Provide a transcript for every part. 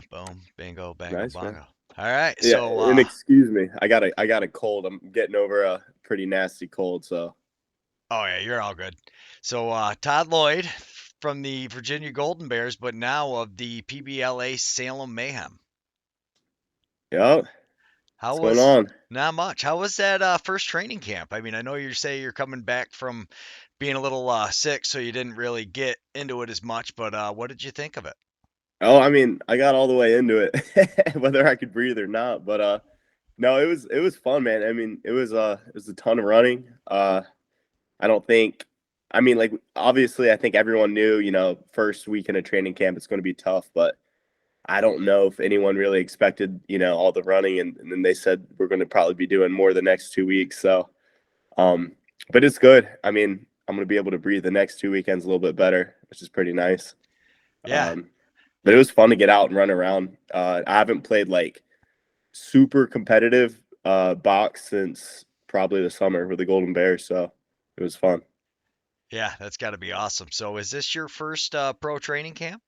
Boom, bingo, bango, Nice, man. bongo. All right. Yeah, So, and excuse me, I got a cold. I'm getting over a pretty nasty cold, so. oh yeah, you're all good. So, Todd Lloyd from the Virginia Golden Bears, but now of the PBLA Salem Mayhem. Yep. How What's going was on? Not much? How was that first training camp? I mean, I know you say you're coming back from being a little sick, so you didn't really get into it as much. But what did you think of it? Oh, I mean, I got all the way into it, whether I could breathe or not. But no, it was fun, man. I mean, it was a ton of running. I don't think, I mean, like obviously, I think everyone knew, first weekend of training camp it's going to be tough, but I don't know if anyone really expected, all the running, and then they said we're going to probably be doing more the next 2 weeks. So, um, but it's good. I mean, I'm going to be able to breathe the next 2 weekends a little bit better, which is pretty nice. Yeah, Um, but it was fun to get out and run around. I haven't played like super competitive box since probably the summer with the Golden Bears, so it was fun. yeah, that's got to be awesome. So, is this your first pro training camp?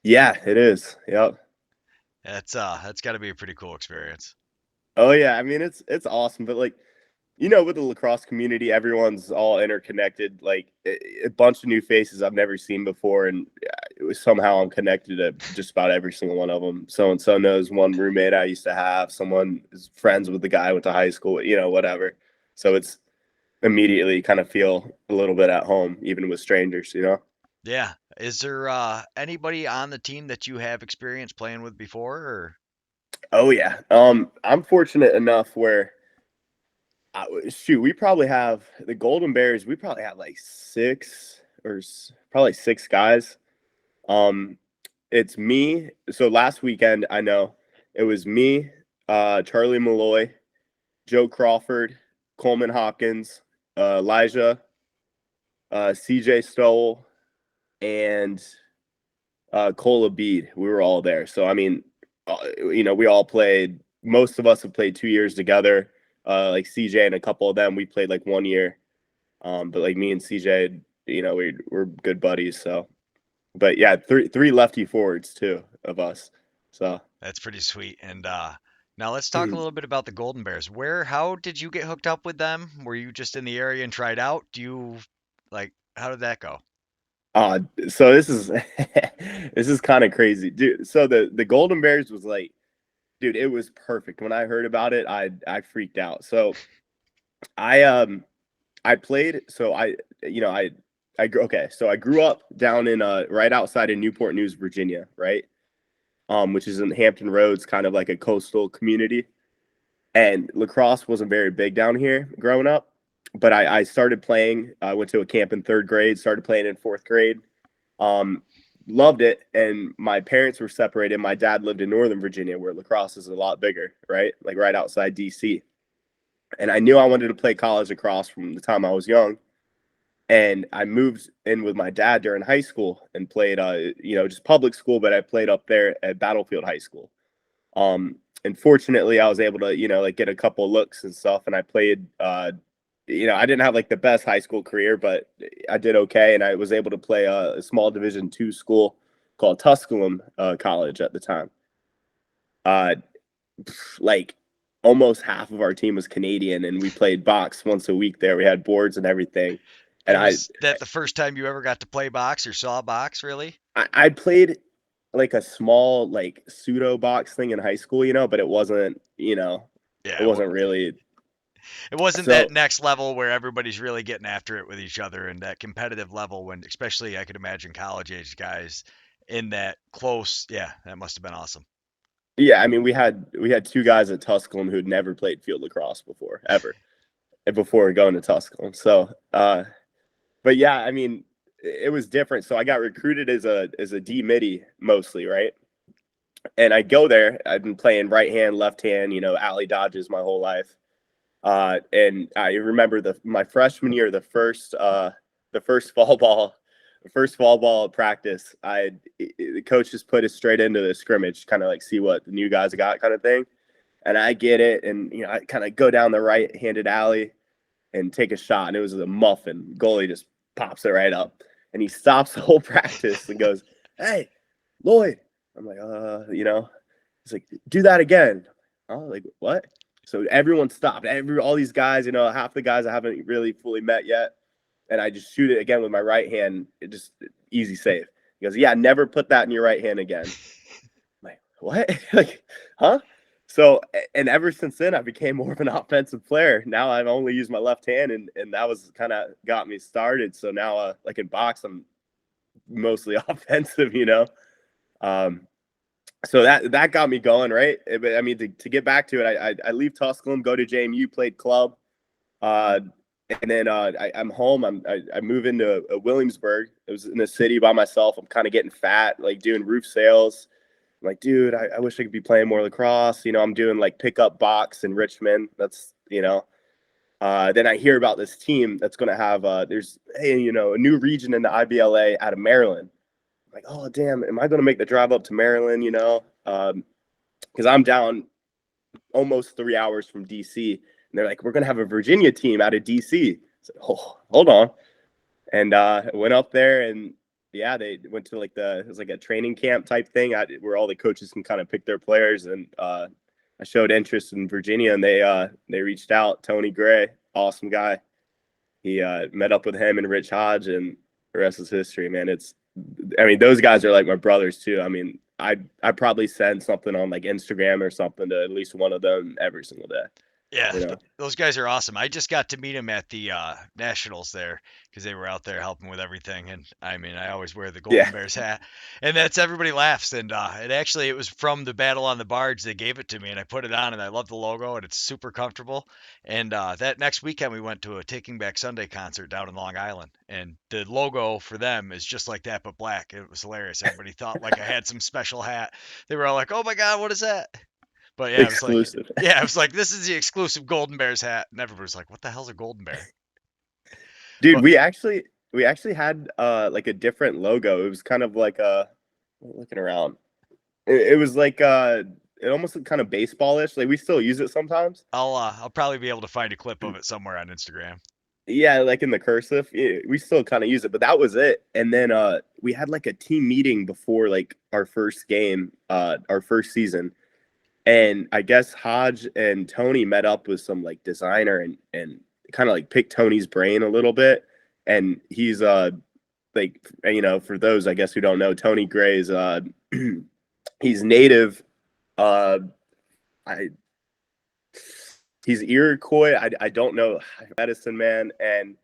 Yeah, it is. Yep. That's got to be a pretty cool experience. Oh yeah, I mean it's awesome, but like with the lacrosse community, everyone's all interconnected. Like a bunch of new faces I've never seen before, and it was somehow I'm connected to just about every single one of them. So and so knows one roommate I used to have. Someone is friends with the guy I went to high school with, whatever. So it's immediately kind of feel a little bit at home, even with strangers. Yeah. Is there anybody on the team that you have experience playing with before, or? Oh yeah. I'm fortunate enough where shoot, we probably have the Golden Bears. We probably have like probably six guys. Um, it's me. So last weekend, I know it was me, Charlie Malloy, Joe Crawford, Coleman Hopkins, Elijah, CJ Stoll, and Cole Abede. We were all there. So I mean, we all played. Most of us have played 2 years together. Like CJ and a couple of them, we played like 1 year. But like me and CJ, we're good buddies. So, but yeah, three lefty forwards too of us. So That's pretty sweet. And now let's talk a little bit about the Golden Bears. How did you get hooked up with them? Were you just in the area and tried out? How did that go? uh so this is this is kind of crazy, dude. So the Golden Bears was like, dude, it was perfect. When I heard about it, I freaked out. So I played. So okay. So I grew up down in right outside of Newport News, Virginia, right? Which is in Hampton Roads, kind of like a coastal community. And lacrosse wasn't very big down here growing up. But I started playing. I went to a camp in third grade, started playing in fourth grade. Um, Loved it. And my parents were separated. My dad lived in Northern Virginia, where lacrosse is a lot bigger, right? Like right outside DC. And I knew I wanted to play college lacrosse from the time I was young. And I moved in with my dad during high school and played, just public school, but I played up there at Battlefield High School. And fortunately, I was able to, like get a couple looks and stuff. And I played, I didn't have like the best high school career, but I did okay. And I was able to play a small Division II school called Tusculum College at the time. Uh, like almost half of our team was Canadian, and we played box once a week there. We had boards and everything. And And was that the first time you ever got to play box or saw box, really? I played like a small like pseudo box thing in high school, but it wasn't, it Yeah, wasn't really. it wasn't that So next level where everybody's really getting after it with each other and that competitive level when, especially, I could imagine college age guys in that close. Yeah, that must have been awesome. yeah, I mean we had two guys at Tusculum who'd never played field lacrosse before, ever, before going to Tusculum. So but yeah, I mean it was different. So I got recruited as a D midi mostly, right? And I go there. I've been playing right hand, left hand, alley dodges my whole life. And I remember my freshman year, the first fall ball practice. The coach just put us straight into the scrimmage, kind of like see what the new guys got, kind of thing. And I get it, and I kind of go down the right-handed alley and take a shot, and it was a muffin. Goalie just pops it right up, and he stops the whole practice and goes, "Hey, Lloyd, I'm like, he's like, do that again. Oh, like what? So everyone stopped. All these guys, half the guys I haven't really fully met yet, and I just shoot it again with my right hand. It just easy save. He goes, yeah, never put that in your right hand again. I'm like, what? Like, huh? So, and ever since then, I became more of an offensive player. Now I've only used my left hand, and that was kind of got me started. So now, like in box, I'm mostly offensive. Um, so that got me going, right? But I mean, to get back to it, I leave Tusculum, go to JMU, played club, and then I'm home. I move into Williamsburg. It was in the city by myself. I'm kind of getting fat, like doing roof sales. I'm like, dude, I wish I could be playing more lacrosse. I'm doing like pickup box in Richmond. That's Then I hear about this team that's going to have there's a new region in the IBLA out of Maryland. I'm like, oh damn, am I going to make the drive up to Maryland? Because I'm down almost 3 hours from DC, and they're like, we're going to have a Virginia team out of DC. So, oh, hold on, and I went up there, and yeah, they went to it was like a training camp type thing where all the coaches can kind of pick their players, and I showed interest in Virginia, and they reached out. Tony Gray, awesome guy. He met up with him and Rich Hodge, and the rest is history, man. Those guys are like my brothers too. I mean, I probably send something on like Instagram or something to at least one of them every single day. Yeah, those guys are awesome. I just got to meet them at the Nationals there because they were out there helping with everything. And I mean, I always wear the Golden Yeah, Bears hat, and that's everybody laughs. And it was from the Battle on the Barge. They gave it to me, and I put it on, and I love the logo, and it's super comfortable. And that next weekend, we went to a Taking Back Sunday concert down in Long Island, and the logo for them is just like that but black. It was hilarious. Everybody thought like I had some special hat. They were all like, "Oh my God, what is that?" But yeah, exclusive. I was like, this is the exclusive Golden Bears hat, and everybody's like, what the hell's a Golden Bear? Dude, But we actually had like a different logo. It was kind of like looking around. It was like it almost looked kind of baseballish. Like we still use it sometimes. I'll probably be able to find a clip of it somewhere on Instagram. Yeah, like in the cursive. Yeah, we still kind of use it, but that was it. And then we had like a team meeting before like our first game, our first season. And I guess Hodge and Tony met up with some like designer and kind of like picked Tony's brain a little bit. And he's like for those I guess who don't know, Tony Gray's he's native I he's Iroquois. I don't know, medicine man, and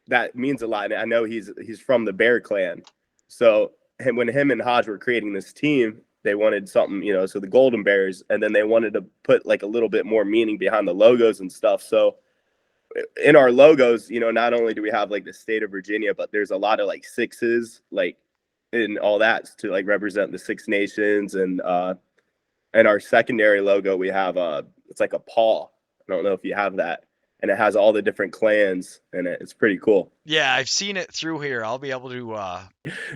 that means a lot. And I know he's from the Bear Clan. So when him and Hodge were creating this team, they wanted something, so the Golden Bears, and then they wanted to put like a little bit more meaning behind the logos and stuff. So in our logos, not only do we have like the state of Virginia, but there's a lot of like sixes, like and all that to like represent the Six Nations, and our secondary logo we have it's like a paw. I don't know if you have that, and it has all the different clans in it. It's pretty cool. Yeah, I've seen it through here. I'll be able to.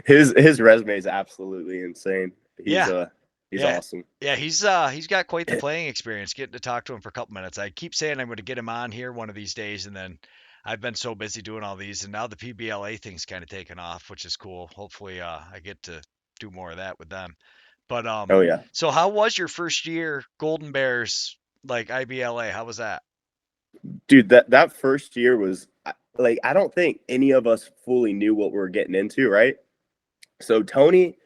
His resume is absolutely insane. He's Yeah, he's yeah, awesome. yeah. He's got quite the playing experience. Getting to talk to him for a couple minutes. I keep saying I'm going to get him on here one of these days, and then I've been so busy doing all these, and now the PBLA thing's kind of taken off, which is cool. Hopefully, I get to do more of that with them. But Oh yeah, so how was your first year Golden Bears like IBLA? How was that? dude. That first year was like I don't think any of us fully knew what we were getting into, right? So Tony,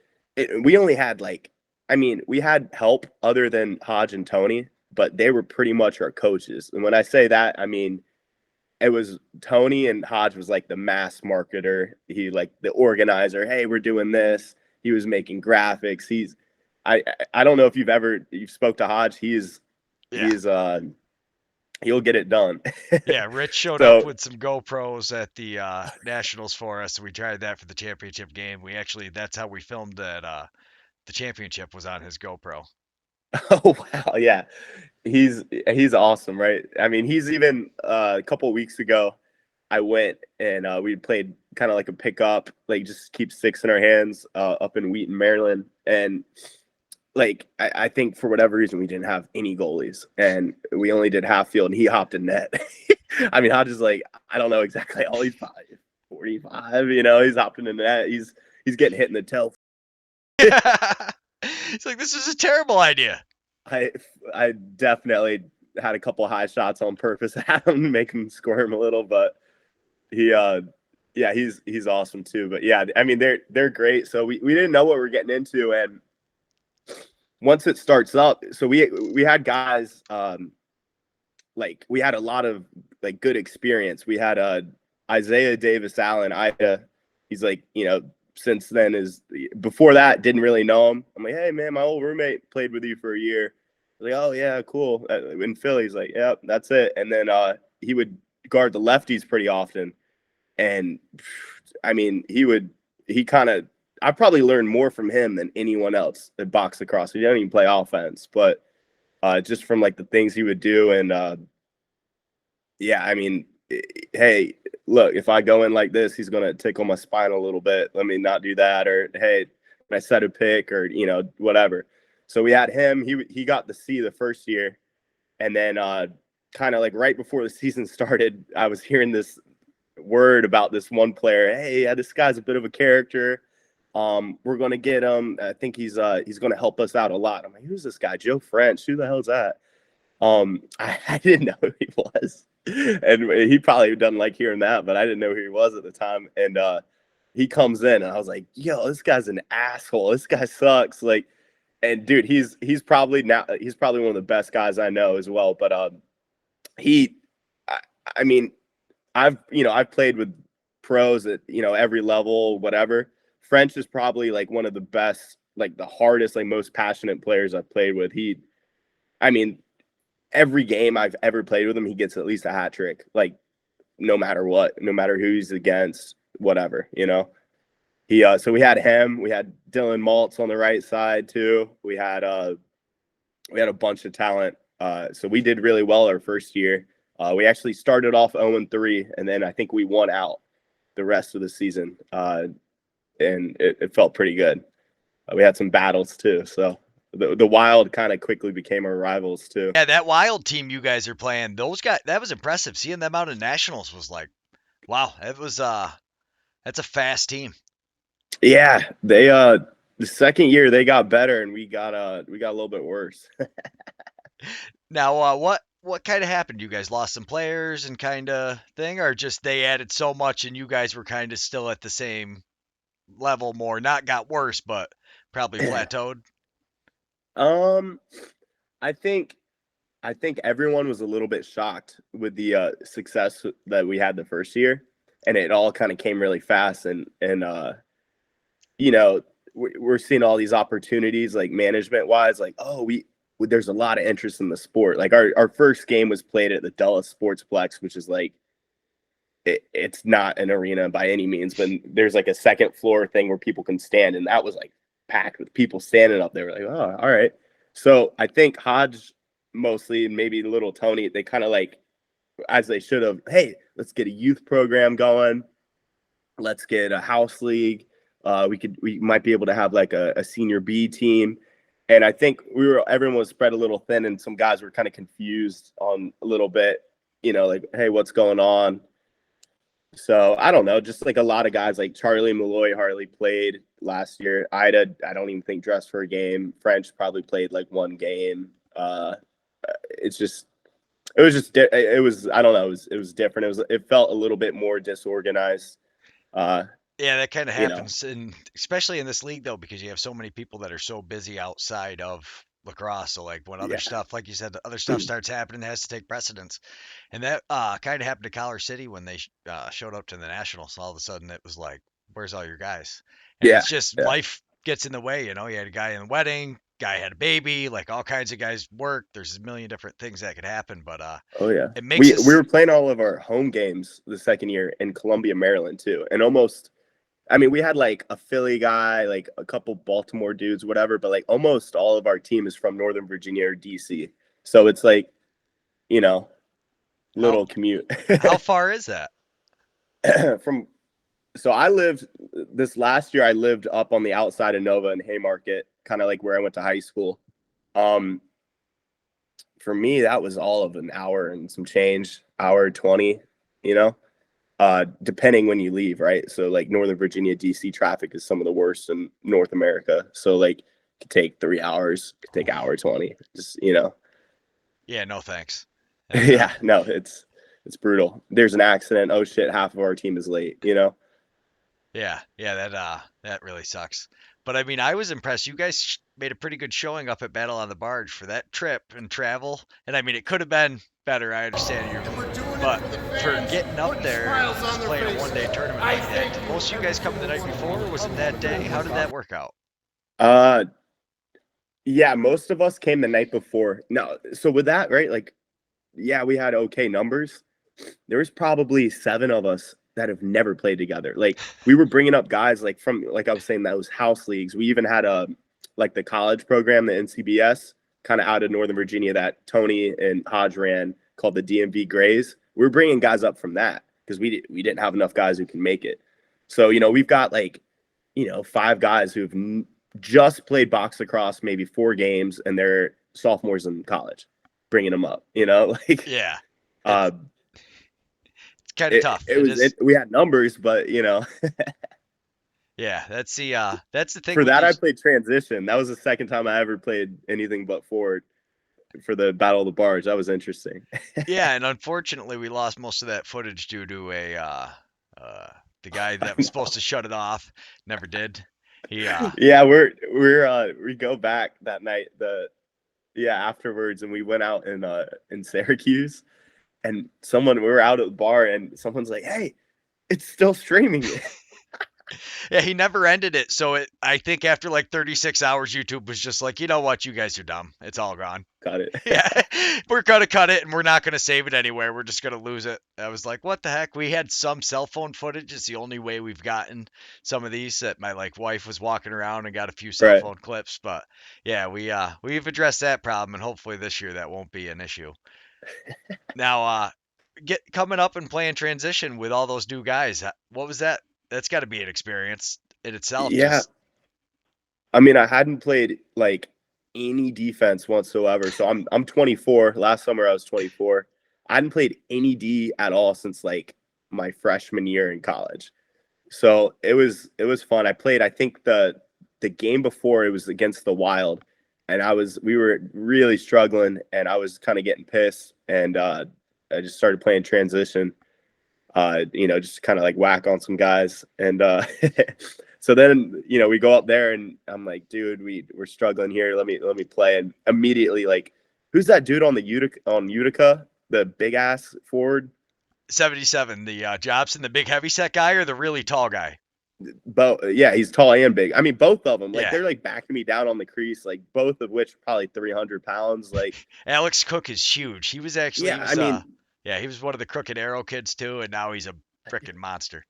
we only had like, we had help other than Hodge and Tony, but they were pretty much our coaches. And when I say that, I mean it was Tony, and Hodge was like the mass marketer. He like the organizer. Hey, we're doing this. He was making graphics. I don't know if you've spoke to Hodge. Yeah. He's he'll get it done. Yeah, Rich showed up So with some GoPros at the Nationals for us. We tried that for the championship game. That's how we filmed that the championship was on his GoPro. oh wow, yeah. He's awesome, right? He's even a couple of weeks ago I went and we played kind of like a pickup, like just keep sticks in our hands up in Wheaton, Maryland. And like I think for whatever reason we didn't have any goalies, and we only did half field, and he hopped in net. Hodge is like, I don't know exactly all he's 45, he's hopping in the net. He's getting hit in the tail. He's like, this is a terrible idea. I definitely had a couple high shots on purpose at him to make him squirm a little, but he yeah, he's awesome too. But yeah, I mean they're great. So we didn't know what we were getting into, and once it starts up, so we had guys like we had a lot of like good experience. We had Isaiah Davis Allen, Ida. He's like, since then is before that didn't really know him. I'm like, hey man, my old roommate played with you for a year. Like, oh yeah, cool. In Philly, he's like, yep, that's it. And then he would guard the lefties pretty often. And I mean, he kind of, I probably learned more from him than anyone else at box lacrosse. He didn't even play offense, but just from like the things he would do. And yeah, I mean, hey, look, if I go in like this, he's going to tickle my spine a little bit. Let me not do that. Or, hey, when I set a pick or, whatever. So we had him. He got the C the first year. And then kind of like right before the season started, I was hearing this word about this one player. Hey, yeah, this guy's a bit of a character. We're going to get him. I think he's going to help us out a lot. I'm like, who's this guy? Joe French. Who the hell's that? I didn't know who he was. And he probably doesn't like hearing that, but I didn't know who he was at the time. And he comes in and I was like, yo, this guy's an asshole. This guy sucks. Like, and dude, he's probably one of the best guys I know as well. But I mean, I've played with pros at, every level, whatever. French is probably like one of the best, like the hardest, like most passionate players I've played with. I mean, every game I've ever played with him, he gets at least a hat trick, like no matter what, no matter who he's against, whatever, so we had him, we had Dylan Maltz on the right side too. We had a bunch of talent. So we did really well our first year. We actually started off 0-3, and then I think we won out the rest of the season. And it felt pretty good. We had some battles too. So the Wild kind of quickly became our rivals too. Yeah, that Wild team you guys are playing, those guys, that was impressive. Seeing them out in nationals was like, wow, that's a fast team. Yeah, they the second year they got better, and we got a little bit worse. Now, what kind of happened? You guys lost some players and kind of thing, or just they added so much and you guys were kind of still at the same level, more not got worse, but probably plateaued? Um, I think everyone was a little bit shocked with the success that we had the first year, and it all kind of came really fast. And we're seeing all these opportunities, like management wise, like, oh, there's a lot of interest in the sport. Like our first game was played at the Dulles Sportsplex, which is like, it's not an arena by any means, but there's like a second floor thing where people can stand, and that was like packed with people standing up there. We're like, oh, all right. So I think Hodge mostly, and maybe little Tony, they kind of like, as they should have, hey, let's get a youth program going. Let's get a house league. We might be able to have like a senior B team. And I think everyone was spread a little thin, and some guys were kind of confused on a little bit, like, hey, what's going on? So I don't know, just like a lot of guys like Charlie Malloy hardly played last year. Ida, I don't even think dressed for a game. French probably played like one game. It was I don't know, it was different. It felt a little bit more disorganized. Yeah, that kind of You know, happens, and especially in this league though, because you have so many people that are so busy outside of lacrosse. So like when other yeah. stuff, like you said, the other stuff starts happening, it has to take precedence. And that kind of happened to Collar City when they showed up to the Nationals. All of a sudden, it was like, "Where's all your guys?" And Yeah. it's just Yeah. life gets in the way. You had a guy in the wedding, guy had a baby, like all kinds of guys work. There's a million different things that could happen, but Oh yeah. it makes We us. were playing all of our home games the second year in Columbia, Maryland too. And almost, I mean, we had like a Philly guy, like a couple Baltimore dudes, whatever, but like almost all of our team is from Northern Virginia or DC. So it's like, you know, how little commute. how far is that? From so I lived this last year, I lived up on the outside of Nova and Haymarket, kind of like where I went to high school. Um, for me, that was all of an hour and some change, hour 20, you know, depending when you leave, right? So like Northern Virginia, DC traffic is some of the worst in North America. So like Could take 3 hours, could take hour 20. Just, you know. Yeah, no thanks. And Yeah, no, it's brutal. There's an accident. Oh shit, half of our team is late, you know? yeah, that really sucks. But I mean, I was impressed. You guys made a pretty good showing up at Battle on the Barge for that trip and travel. And I mean, it could have been better. I understand you, And we're doing it but for the for fans, getting up putting there smiles and on just their playing a faces. one-day tournament I like that, thank did you most of you guys come the night before, or was it that day? How did that work out? Uh yeah, most of us came the night before. No, so with that, right? Like, yeah, we had okay numbers. There was probably 7 of us that have never played together. Like, we were bringing up guys like from, like I was saying, those house leagues. We even had a like the college program, the NCBS, kind of out of Northern Virginia, that Tony and Hodge ran, called the DMV Grays. We were bringing guys up from that because we didn't have enough guys who can make it. So, you know, we've got like, you know, 5 guys who've just played box lacrosse, maybe 4 games, and they're sophomores in college, bringing them up, you know, like, Yeah, uh, it's kind of tough. It is. we had numbers, but, you know, Yeah, that's the thing for with that, I these. played transition. That was the second time I ever played anything but forward for the Battle of the Barge. That was interesting. Yeah, and unfortunately, we lost most of that footage due to a uh, the guy I that was supposed know. to shut it off never did. He Yeah, we go back that night, afterwards, and we went out in Syracuse, and we were out at the bar, and someone's like, "Hey, it's still streaming." yeah, he never ended it. So I think after like 36 hours, YouTube was just like, you know what, you guys are dumb. It's all gone. Got it. Yeah, we're gonna cut it and we're not gonna save it anywhere. We're just gonna lose it. I was like, what the heck? We had some cell phone footage. It's the only way we've gotten some of these. That my like wife was walking around and got a few cell Right. phone clips. But yeah, we've addressed that problem, and hopefully this year that won't be an issue. Now, get coming up and playing transition with all those new guys. What was that? That's got to be an experience in itself. Yeah. Just I mean, I hadn't played like any defense whatsoever. So I'm 24. Last summer I was 24. I hadn't played any D at all since like my freshman year in college. So it was fun. I played, I think the game before, it was against the Wild, and we were really struggling, and I was kind of getting pissed, and I just started playing transition. Just kind of like whack on some guys, and so then, we go up there, and I'm like, dude, we're struggling here. Let me play, and immediately, like, who's that dude on the Utica, the big ass forward? 77, the Jobson, the big heavy set guy, or the really tall guy? Yeah, he's tall and big. I mean, both of them, like, Yeah, they're like backing me down on the crease, like, both of which probably 300 pounds. Like, Alex Cook is huge. He yeah, I was mean, yeah, he was one of the Crooked Arrow kids too, and now he's a freaking monster.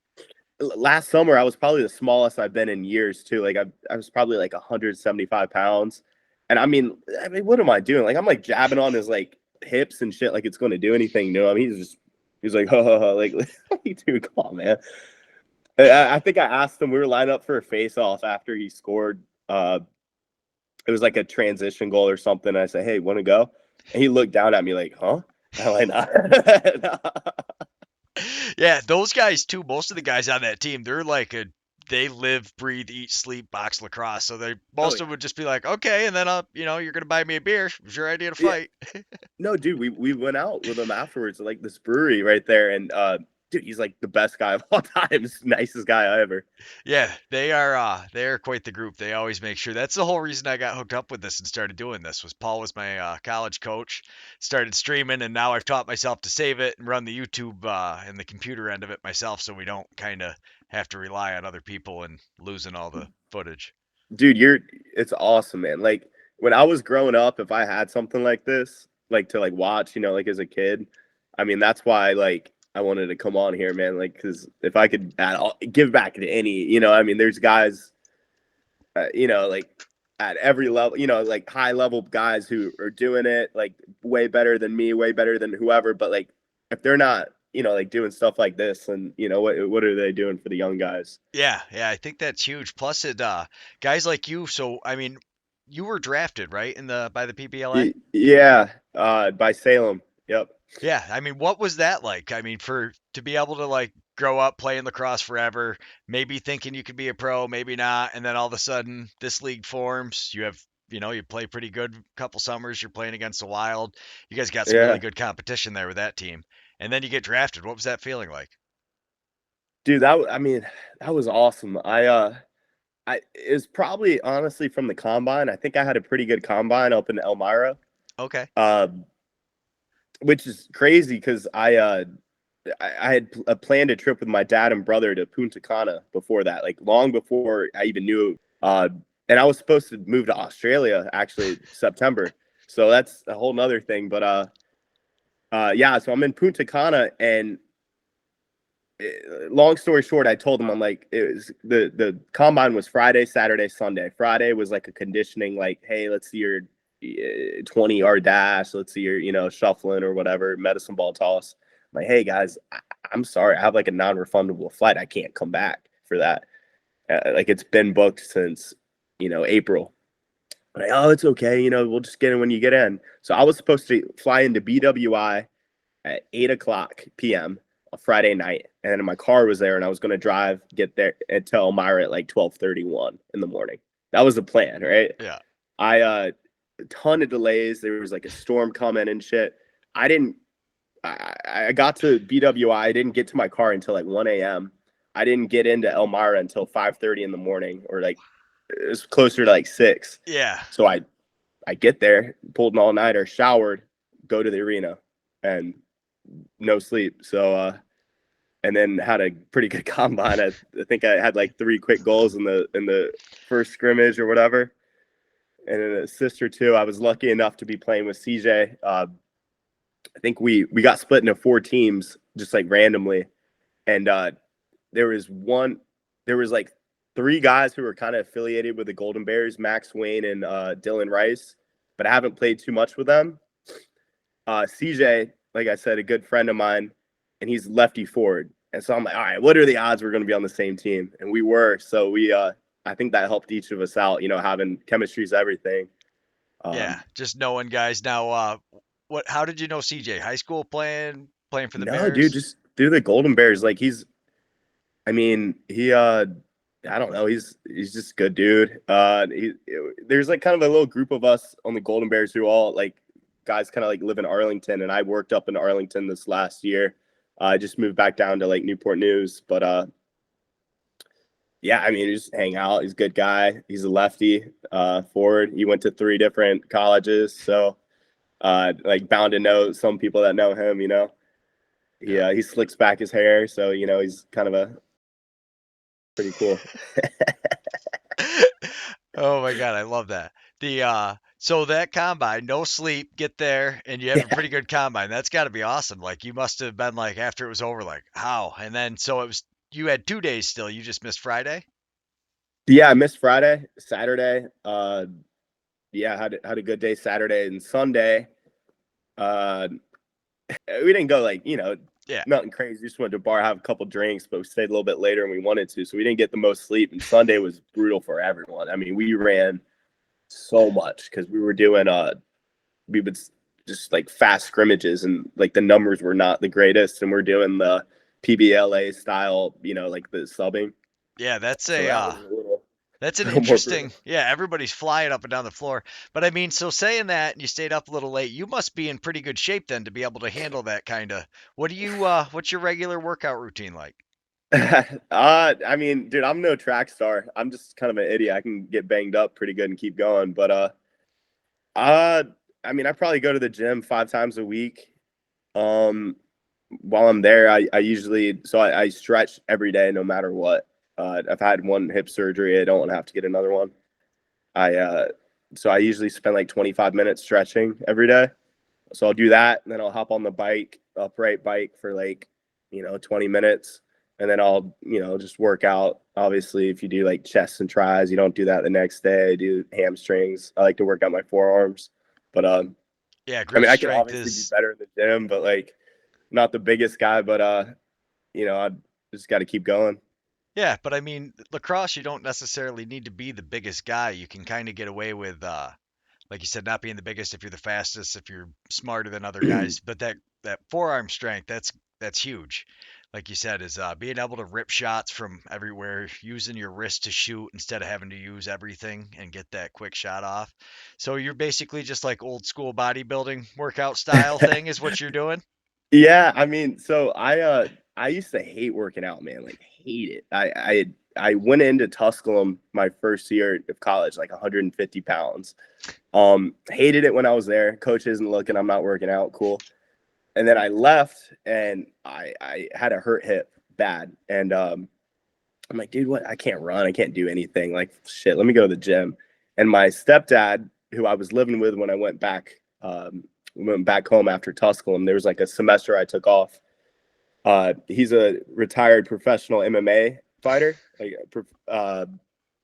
last summer I was probably the smallest I've been in years too. Like, I was probably like 175 pounds, and I mean, what am I doing? Like, I'm like jabbing on his like hips and shit, like it's going to do anything to him. He's like, ha ha ha, like, dude, come on, man. I think I asked him. We were lined up for a face-off after he scored. It was like a transition goal or something. I said, "Hey, want to go?" And he looked down at me like, "Huh?" I'm like, nah. Yeah, those guys too. Most of the guys on that team, they live, breathe, eat, sleep box lacrosse. So Oh most of them yeah, would just be like, okay, and then you're gonna buy me a beer. It was your idea to yeah. fight. No, dude, we went out with him afterwards, like this brewery right there, and dude, he's like the best guy of all time. He's the nicest guy ever. Yeah, they are quite the group. They always make sure. That's the whole reason I got hooked up with this and started doing this. Was Paul was my college coach, started streaming, and now I've taught myself to save it and run the YouTube and the computer end of it myself, so we don't kind of have to rely on other people and losing all the footage. Dude, it's awesome, man. Like, when I was growing up, if I had something like this, like, to like watch, like as a kid, I mean, that's why, like, I wanted to come on here, man. Like, because if I could give back to any, I mean, there's guys, like, at every level, like high level guys who are doing it like way better than me, way better than whoever. But like, if they're not, like doing stuff like this, then what are they doing for the young guys? Yeah, yeah, I think that's huge. Plus, guys like you. So, I mean, you were drafted, right, in the by the PBLA? Yeah, by Salem. Yep. Yeah, I mean, what was that like? I mean, for to be able to like grow up playing lacrosse forever, maybe thinking you could be a pro, maybe not, and then all of a sudden this league forms. You have, you play pretty good couple summers. You're playing against the Wild. You guys got some really Yeah, good competition there with that team, and then you get drafted. What was that feeling like? dude, I mean, that was awesome. I is probably honestly from the combine. I think I had a pretty good combine up in Elmira, Okay. um, which is crazy because I had planned a trip with my dad and brother to Punta Cana before that, like long before I even knew. And I was supposed to move to Australia actually September, so that's a whole nother thing. But yeah, so I'm in Punta Cana, and long story short, I told him, I'm like, it was the combine was Friday, Saturday, Sunday. Friday was like a conditioning, like, hey, let's see your 20-yard dash, let's see your shuffling or whatever, medicine ball toss. I'm like, hey guys, I'm sorry, I have like a non-refundable flight. I can't come back for that. Like it's been booked since April. Like, oh, it's okay. We'll just get in when you get in. So I was supposed to fly into BWI at 8 o'clock p.m. on Friday night, and then my car was there, and I was going to get there and tell Elmira at like 12:31 in the morning. That was the plan, right? Yeah. I a ton of delays. There was like a storm coming and shit. I didn't. I got to BWI. I didn't get to my car until like 1 a.m. I didn't get into Elmira until 5:30 in the morning, or like it was closer to like 6. Yeah. So I get there, pulled an all-nighter, showered, go to the arena, and no sleep. So and then had a pretty good combine. I think I had like 3 quick goals in the first scrimmage or whatever, and an assist or two. I was lucky enough to be playing with CJ. I think we got split into 4 teams just like randomly, and there was like 3 guys who were kind of affiliated with the Golden Bears, Max Wayne and Dylan Rice, but I haven't played too much with them. CJ, like I said, a good friend of mine, and he's lefty forward. And so I'm like, all right, what are the odds we're going to be on the same team? And we were. So I think that helped each of us out. Having chemistry is everything. Yeah. Just knowing guys now. How did you know CJ? High school playing for the No, dude, Bears? just through the Golden Bears. Like I mean, I don't know. He's just a good dude. There's like kind of a little group of us on the Golden Bears who all like guys kind of like live in Arlington, and I worked up in Arlington this last year. I just moved back down to like Newport News, but yeah, I mean, just hang out. He's a good guy. He's a lefty forward. He went to 3 different colleges, so like bound to know some people that know him. Yeah. He slicks back his hair, so he's kind of a pretty cool. Oh my God, I love that. So that combine, no sleep, get there, and you have a Yeah, pretty good combine. That's got to be awesome. Like you must have been like after it was over, like how? And then so it was. You had 2 days still. You just missed Friday. yeah. I missed Friday, Saturday. Yeah, had a good day Saturday and Sunday. Uh, we didn't go like Yeah. nothing crazy. Just went to a bar, have a couple drinks, but we stayed a little bit later and we wanted to, so we didn't get the most sleep. And Sunday was brutal for everyone. I mean, we ran so much because we were doing we would just like fast scrimmages, and like the numbers were not the greatest, and we're doing the PBLA style, like the subbing. Yeah, that's So a that was a little, that's an little more brutal. interesting. Yeah, everybody's flying up and down the floor. But I mean, so saying that and you stayed up a little late, you must be in pretty good shape then to be able to handle that kind of. What's your regular workout routine like? I mean, dude, I'm no track star. I'm just kind of an idiot. I can get banged up pretty good and keep going. But uh, I mean, I probably go to the gym 5 times a week. Um, while I'm there, I usually I stretch every day, no matter what. I've had 1 hip surgery. I don't want to have to get another one. I so I usually spend like 25 minutes stretching every day. So I'll do that, and then I'll hop on the bike, upright bike for like 20 minutes, and then I'll just work out. Obviously, if you do like chest and tries, you don't do that the next day. I do hamstrings. I like to work out my forearms, but Yeah, I grip mean, I could strength obviously be is. better in the gym, but like not the biggest guy, but I just got to keep going. Yeah, but I mean, lacrosse, you don't necessarily need to be the biggest guy. You can kind of get away with, like you said, not being the biggest if you're the fastest, if you're smarter than other guys. But that forearm strength, that's huge. like you said, is being able to rip shots from everywhere, using your wrist to shoot instead of having to use everything and get that quick shot off. So you're basically just like old school bodybuilding workout style thing is what you're doing. Yeah, I mean, so I used to hate working out, man, like hate it. I went into Tusculum my first year of college, like 150 pounds. Hated it when I was there. Coach isn't looking, I'm not working out, cool. And then I left and I had a hurt hip bad. And I'm like, dude, what? I can't run. I can't do anything. Like, shit, let me go to the gym. And my stepdad, who I was living with when I went back home after Tusculum, there was like a semester I took off. He's a retired professional MMA fighter, like,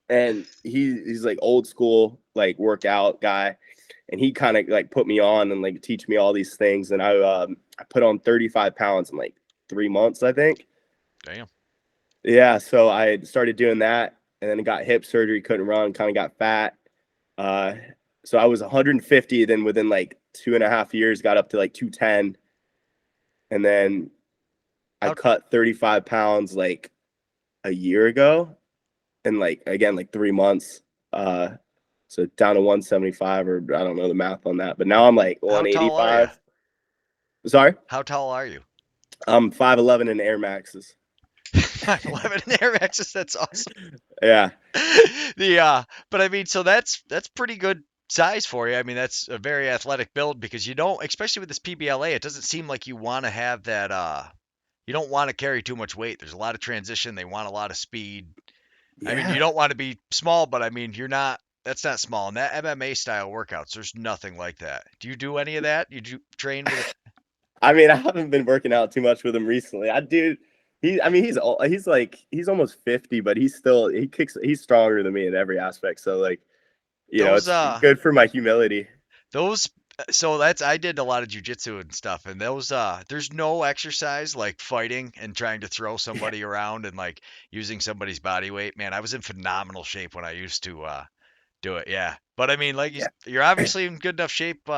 and he's like old school, like workout guy. And he kind of like put me on and like teach me all these things. And I put on 35 pounds in like 3 months, I think. Damn. Yeah, so I started doing that, and then got hip surgery, couldn't run, kind of got fat. Uh, so I was 150, then within like 2.5 years, got up to like 210, and then I How cut 35 pounds like a year ago, and like again like 3 months. So down to 175, or I don't know the math on that, but now I'm like how tall are you? 185. Sorry, How tall are you? I'm 5'11" in Air Maxes. 5'11" in Air Maxes. That's awesome. Yeah, But I mean, so that's pretty good size for you. I mean, that's a very athletic build because you don't, especially with this PBLA, it doesn't seem like you want to have that. You don't want to carry too much weight. There's a lot of transition. They want a lot of speed. I mean, you yeah. don't want to be small, but I mean, you're not. That's not small. And that MMA style workouts, there's nothing like that. Do you do any of that? You do train with it? I mean, I haven't been working out too much with him recently. I do. I mean, he's almost 50, but he's stronger than me in every aspect. So like, Those it's good for my humility. Those so that's I did a lot of jujitsu and stuff, and those there's no exercise like fighting and trying to throw somebody around and like using somebody's body weight. Man, I was in phenomenal shape when I used to do it. Yeah, but I mean, like Yeah. you're obviously in good enough shape.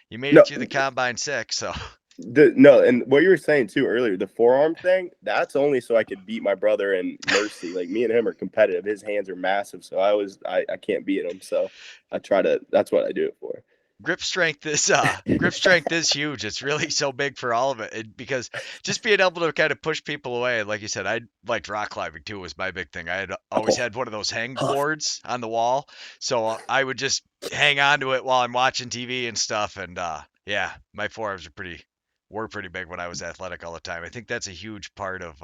You made it No, through the combine sick, so no, and what you were saying too earlier, the forearm thing, that's only so I could beat my brother in Mercy. Like me and him are competitive. His hands are massive, so I can't beat him. So that's what I do it for. grip strength is huge. It's really so big for all of it, because just being able to kind of push people away. Like you said, I liked rock climbing too. Was my big thing. I had always Oh, had one of those hang tough. boards on the wall, so I would just hang on to it while I'm watching TV and stuff. And yeah, my forearms were pretty big when I was athletic all the time. I think that's a huge part of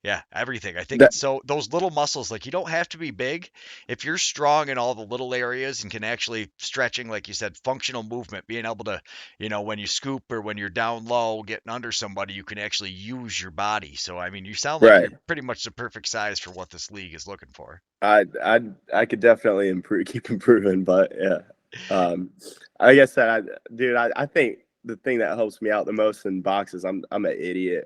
yeah, everything. I think That it's so those little muscles, like you don't have to be big. If you're strong in all the little areas and can actually stretching, like you said, functional movement, being able to, when you scoop or when you're down low, getting under somebody, you can actually use your body. So, I mean, you sound like right. you're pretty much the perfect size for what this league is looking for. I could definitely improve, keep improving, but yeah. Um, like I said, dude, I think the thing that helps me out the most in boxes, I'm an idiot.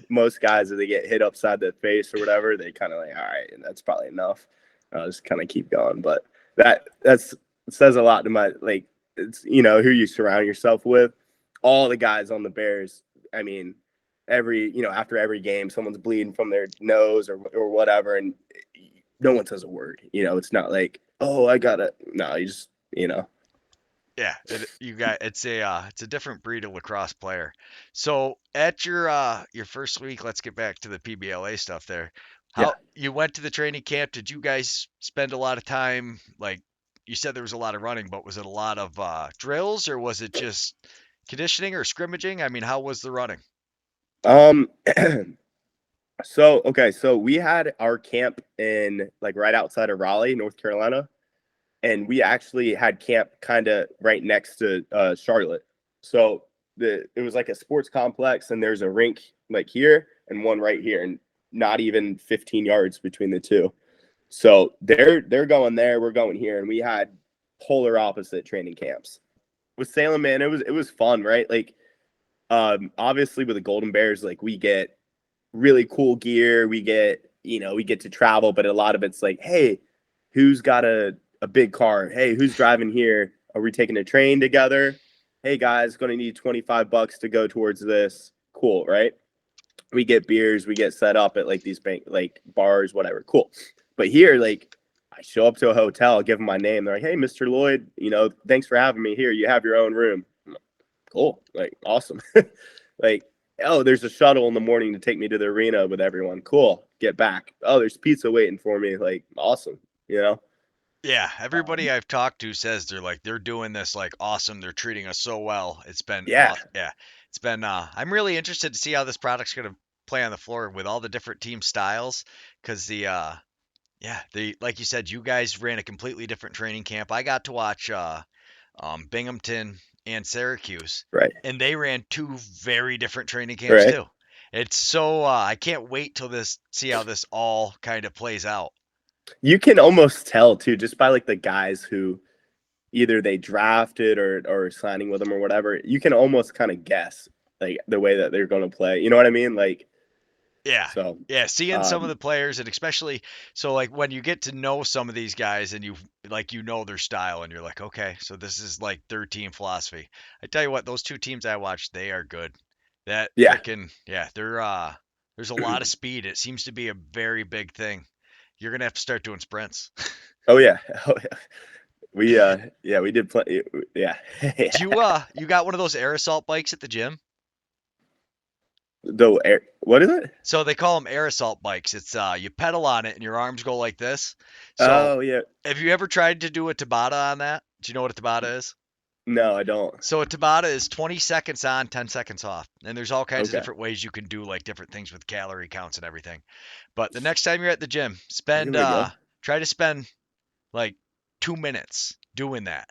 Most guys, if they get hit upside the face or whatever, they kind of like, all right, and that's probably enough. I'll just kind of keep going. But that's says a lot to my, like, it's who you surround yourself with. All the guys on the Bears, I mean, after every game, someone's bleeding from their nose or whatever, and no one says a word. It's not like, oh, I got it. No, you just. Yeah, it's a different breed of lacrosse player. So at your first week, let's get back to the PBLA stuff there. Yeah. How you went to the training camp? Did you guys spend a lot of time, like you said there was a lot of running, but was it a lot of drills, or was it just conditioning or scrimmaging? I mean, how was the running? Um. So we had our camp in like right outside of Raleigh, North Carolina, and we actually had camp kind of right next to Charlotte. So it was like a sports complex, and there's a rink like here and one right here, and not even 15 yards between the two. So they're going there, we're going here, and we had polar opposite training camps. With Salem, man, it was fun, right? Like, obviously with the Golden Bears, like we get really cool gear, we get to travel, but a lot of it's like, hey, who's got a big car? Hey, who's driving here? Are we taking a train together? Hey guys, going to need $25 to go towards this. Cool, right? we get beers, we get set up at like these like bars, whatever. Cool. But here, like, I show up to a hotel, give them my name. They're like, "Hey, Mr. Lloyd, thanks for having me here. You have your own room." Like, cool. Like, awesome. Like, oh, there's a shuttle in the morning to take me to the arena with everyone. Cool. Get back. Oh, there's pizza waiting for me. Like, awesome. Yeah, everybody I've talked to says they're doing this like awesome. They're treating us so well. It's been Yeah. yeah. It's been I'm really interested to see how this product's going to play on the floor with all the different team styles cuz the like you said you guys ran a completely different training camp. I got to watch Binghamton and Syracuse Right. and they ran two very different training camps Right. too. It's so I can't wait till this see how this all kind of plays out. You can almost tell too, just by like the guys who either they drafted or signing with them or whatever. You can almost kind of guess like the way that they're going to play. You know what I mean? Like, Yeah. so, Yeah, seeing some of um, the players and especially so like when you get to know some of these guys and you know their style and you're like, okay, so this is like their team philosophy. I tell you what, those two teams I watched, they are good. That yeah. freaking yeah, there's a lot of speed. It seems to be a very big thing. You're gonna have to start doing sprints. Oh yeah. Oh yeah. We did play. Yeah. Do Yeah. you got one of those air assault bikes at the gym? What is it? So they call them air assault bikes. It's you pedal on it and your arms go like this. So Oh yeah. have you ever tried to do a Tabata on that? Do you know what a Tabata is? No, I don't. So a Tabata is 20 seconds on, 10 seconds off. And there's all kinds of Okay. different ways you can do like different things with calorie counts and everything. But the next time you're at the gym, I'll give it a go. try to spend like 2 minutes doing that.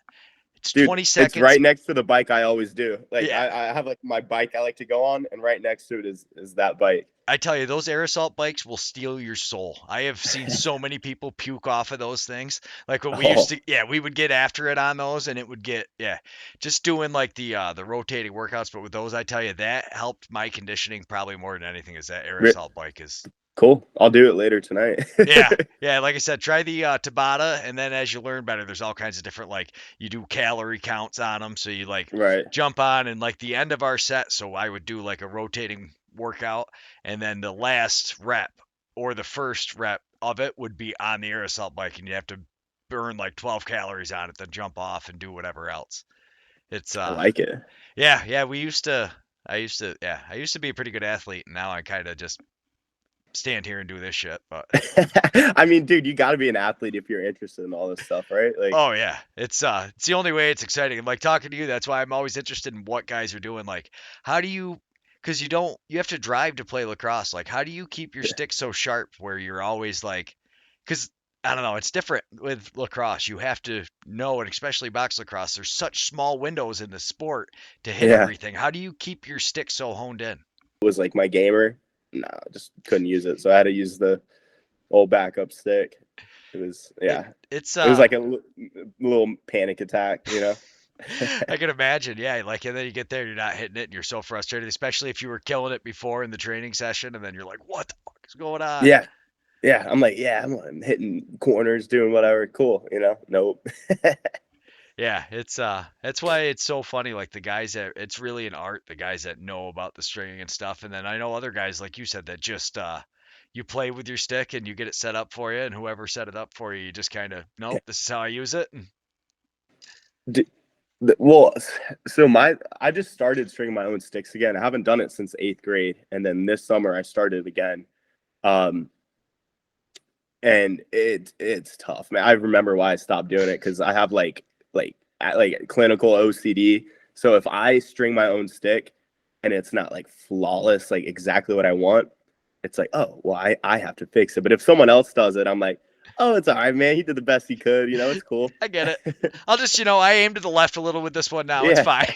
It's Dude, 20 it's seconds. right next to the bike I always do. Like Yeah. I have like my bike I like to go on, and right next to it is that bike. I tell you, those air assault bikes will steal your soul. I have seen so many people puke off of those things. Like when we used Oh, to, yeah, we would get after it on those, and it would get, yeah, just doing like the rotating workouts. But with those, I tell you, that helped my conditioning probably more than anything. Is that air assault bike is, cool. I'll do it later tonight. yeah, yeah. Like I said, try the Tabata, and then as you learn better, there's all kinds of different like you do calorie counts on them. So you like Right. jump on and like the end of our set. So I would do like a rotating workout, and then the last rep or the first rep of it would be on the air assault bike, and you have to burn like 12 calories on it, then jump off and do whatever else. It's I like it. yeah, I used to be a pretty good athlete, and now I kind of just stand here and do this shit, but I mean, dude, you got to be an athlete if you're interested in all this stuff, right? Like, oh yeah, it's the only way it's exciting. And like talking to you, that's why I'm always interested in what guys are doing. Like, how do you? Because you have to drive to play lacrosse. Like, how do you keep your stick so sharp where you're always like? Because I don't know, it's different with lacrosse. You have to know, and especially box lacrosse, there's such small windows in the sport to hit yeah, everything. How do you keep your stick so honed in? it was like my gamer. No, just couldn't use it, so I had to use the old backup stick. It was It yeah, it's it was like a little panic attack, I can imagine, yeah. Like, and then you get there, you're not hitting it, and you're so frustrated, especially if you were killing it before in the training session, and then you're like, "What the fuck is going on?" Yeah, yeah. I'm like, yeah, I'm hitting corners, doing whatever. Cool, Nope. Yeah, it's that's why it's so funny. Like the guys that it's really an art. The guys that know about the stringing and stuff, and then I know other guys like you said that just you play with your stick and you get it set up for you, and whoever set it up for you, you just kind of nope, this is how I use it. And, Well, so I just started stringing my own sticks again. I haven't done it since 8th grade, and then this summer I started again. Um, and it's tough, man. I remember why I stopped doing it because I have like clinical OCD. So if I string my own stick and it's not like flawless, like exactly what I want, it's like, oh well, I have to fix it. But if someone else does it, I'm like, oh, it's all right, man. He did the best he could. It's cool. I get it. I'll just I aim to the left a little with this one now. It's Yeah. fine.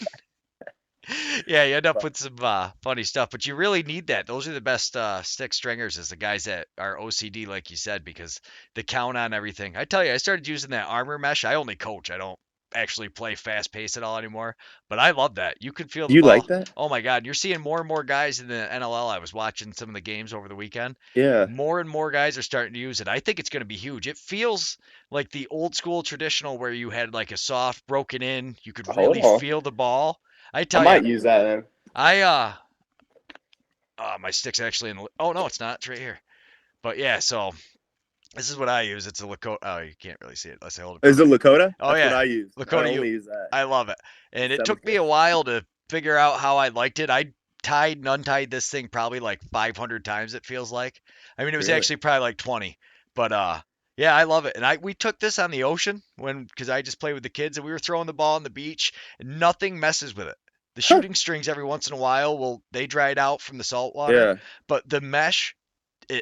Yeah, you end up with some funny stuff, but you really need that. Those are the best stick stringers, is the guys that are OCD, like you said, because the count on everything. I tell you, I started using that armor mesh. I only coach. I don't actually play fast pace at all anymore, but I love that. You can feel the You ball. like that? Oh my God, you're seeing more and more guys in the NLL. I was watching some of the games over the weekend. Yeah. More and more guys are starting to use it. I think it's going to be huge. It feels like the old school traditional where you had like a soft broken in, you could Hold really on. feel the ball. I I tell you, might use that then. I My stick's actually in the. Oh no, it's not. It's right here. But yeah, so this is what I use. It's a Lakota. Oh, you can't really see it unless I hold it Is it perfect. Lakota? Oh That's what yeah, I use. I Lakota. only use that. I love it, and it Seventh took me a grade. while to figure out how I liked it. I tied and untied this thing probably like 500 times. It feels like. I mean, it was Really? actually probably like 20, but yeah, I love it. And we took this on the ocean because I just played with the kids and we were throwing the ball on the beach. And nothing messes with it. The Huh. shooting strings every once in a while will they dried out from the salt water, Yeah. but the mesh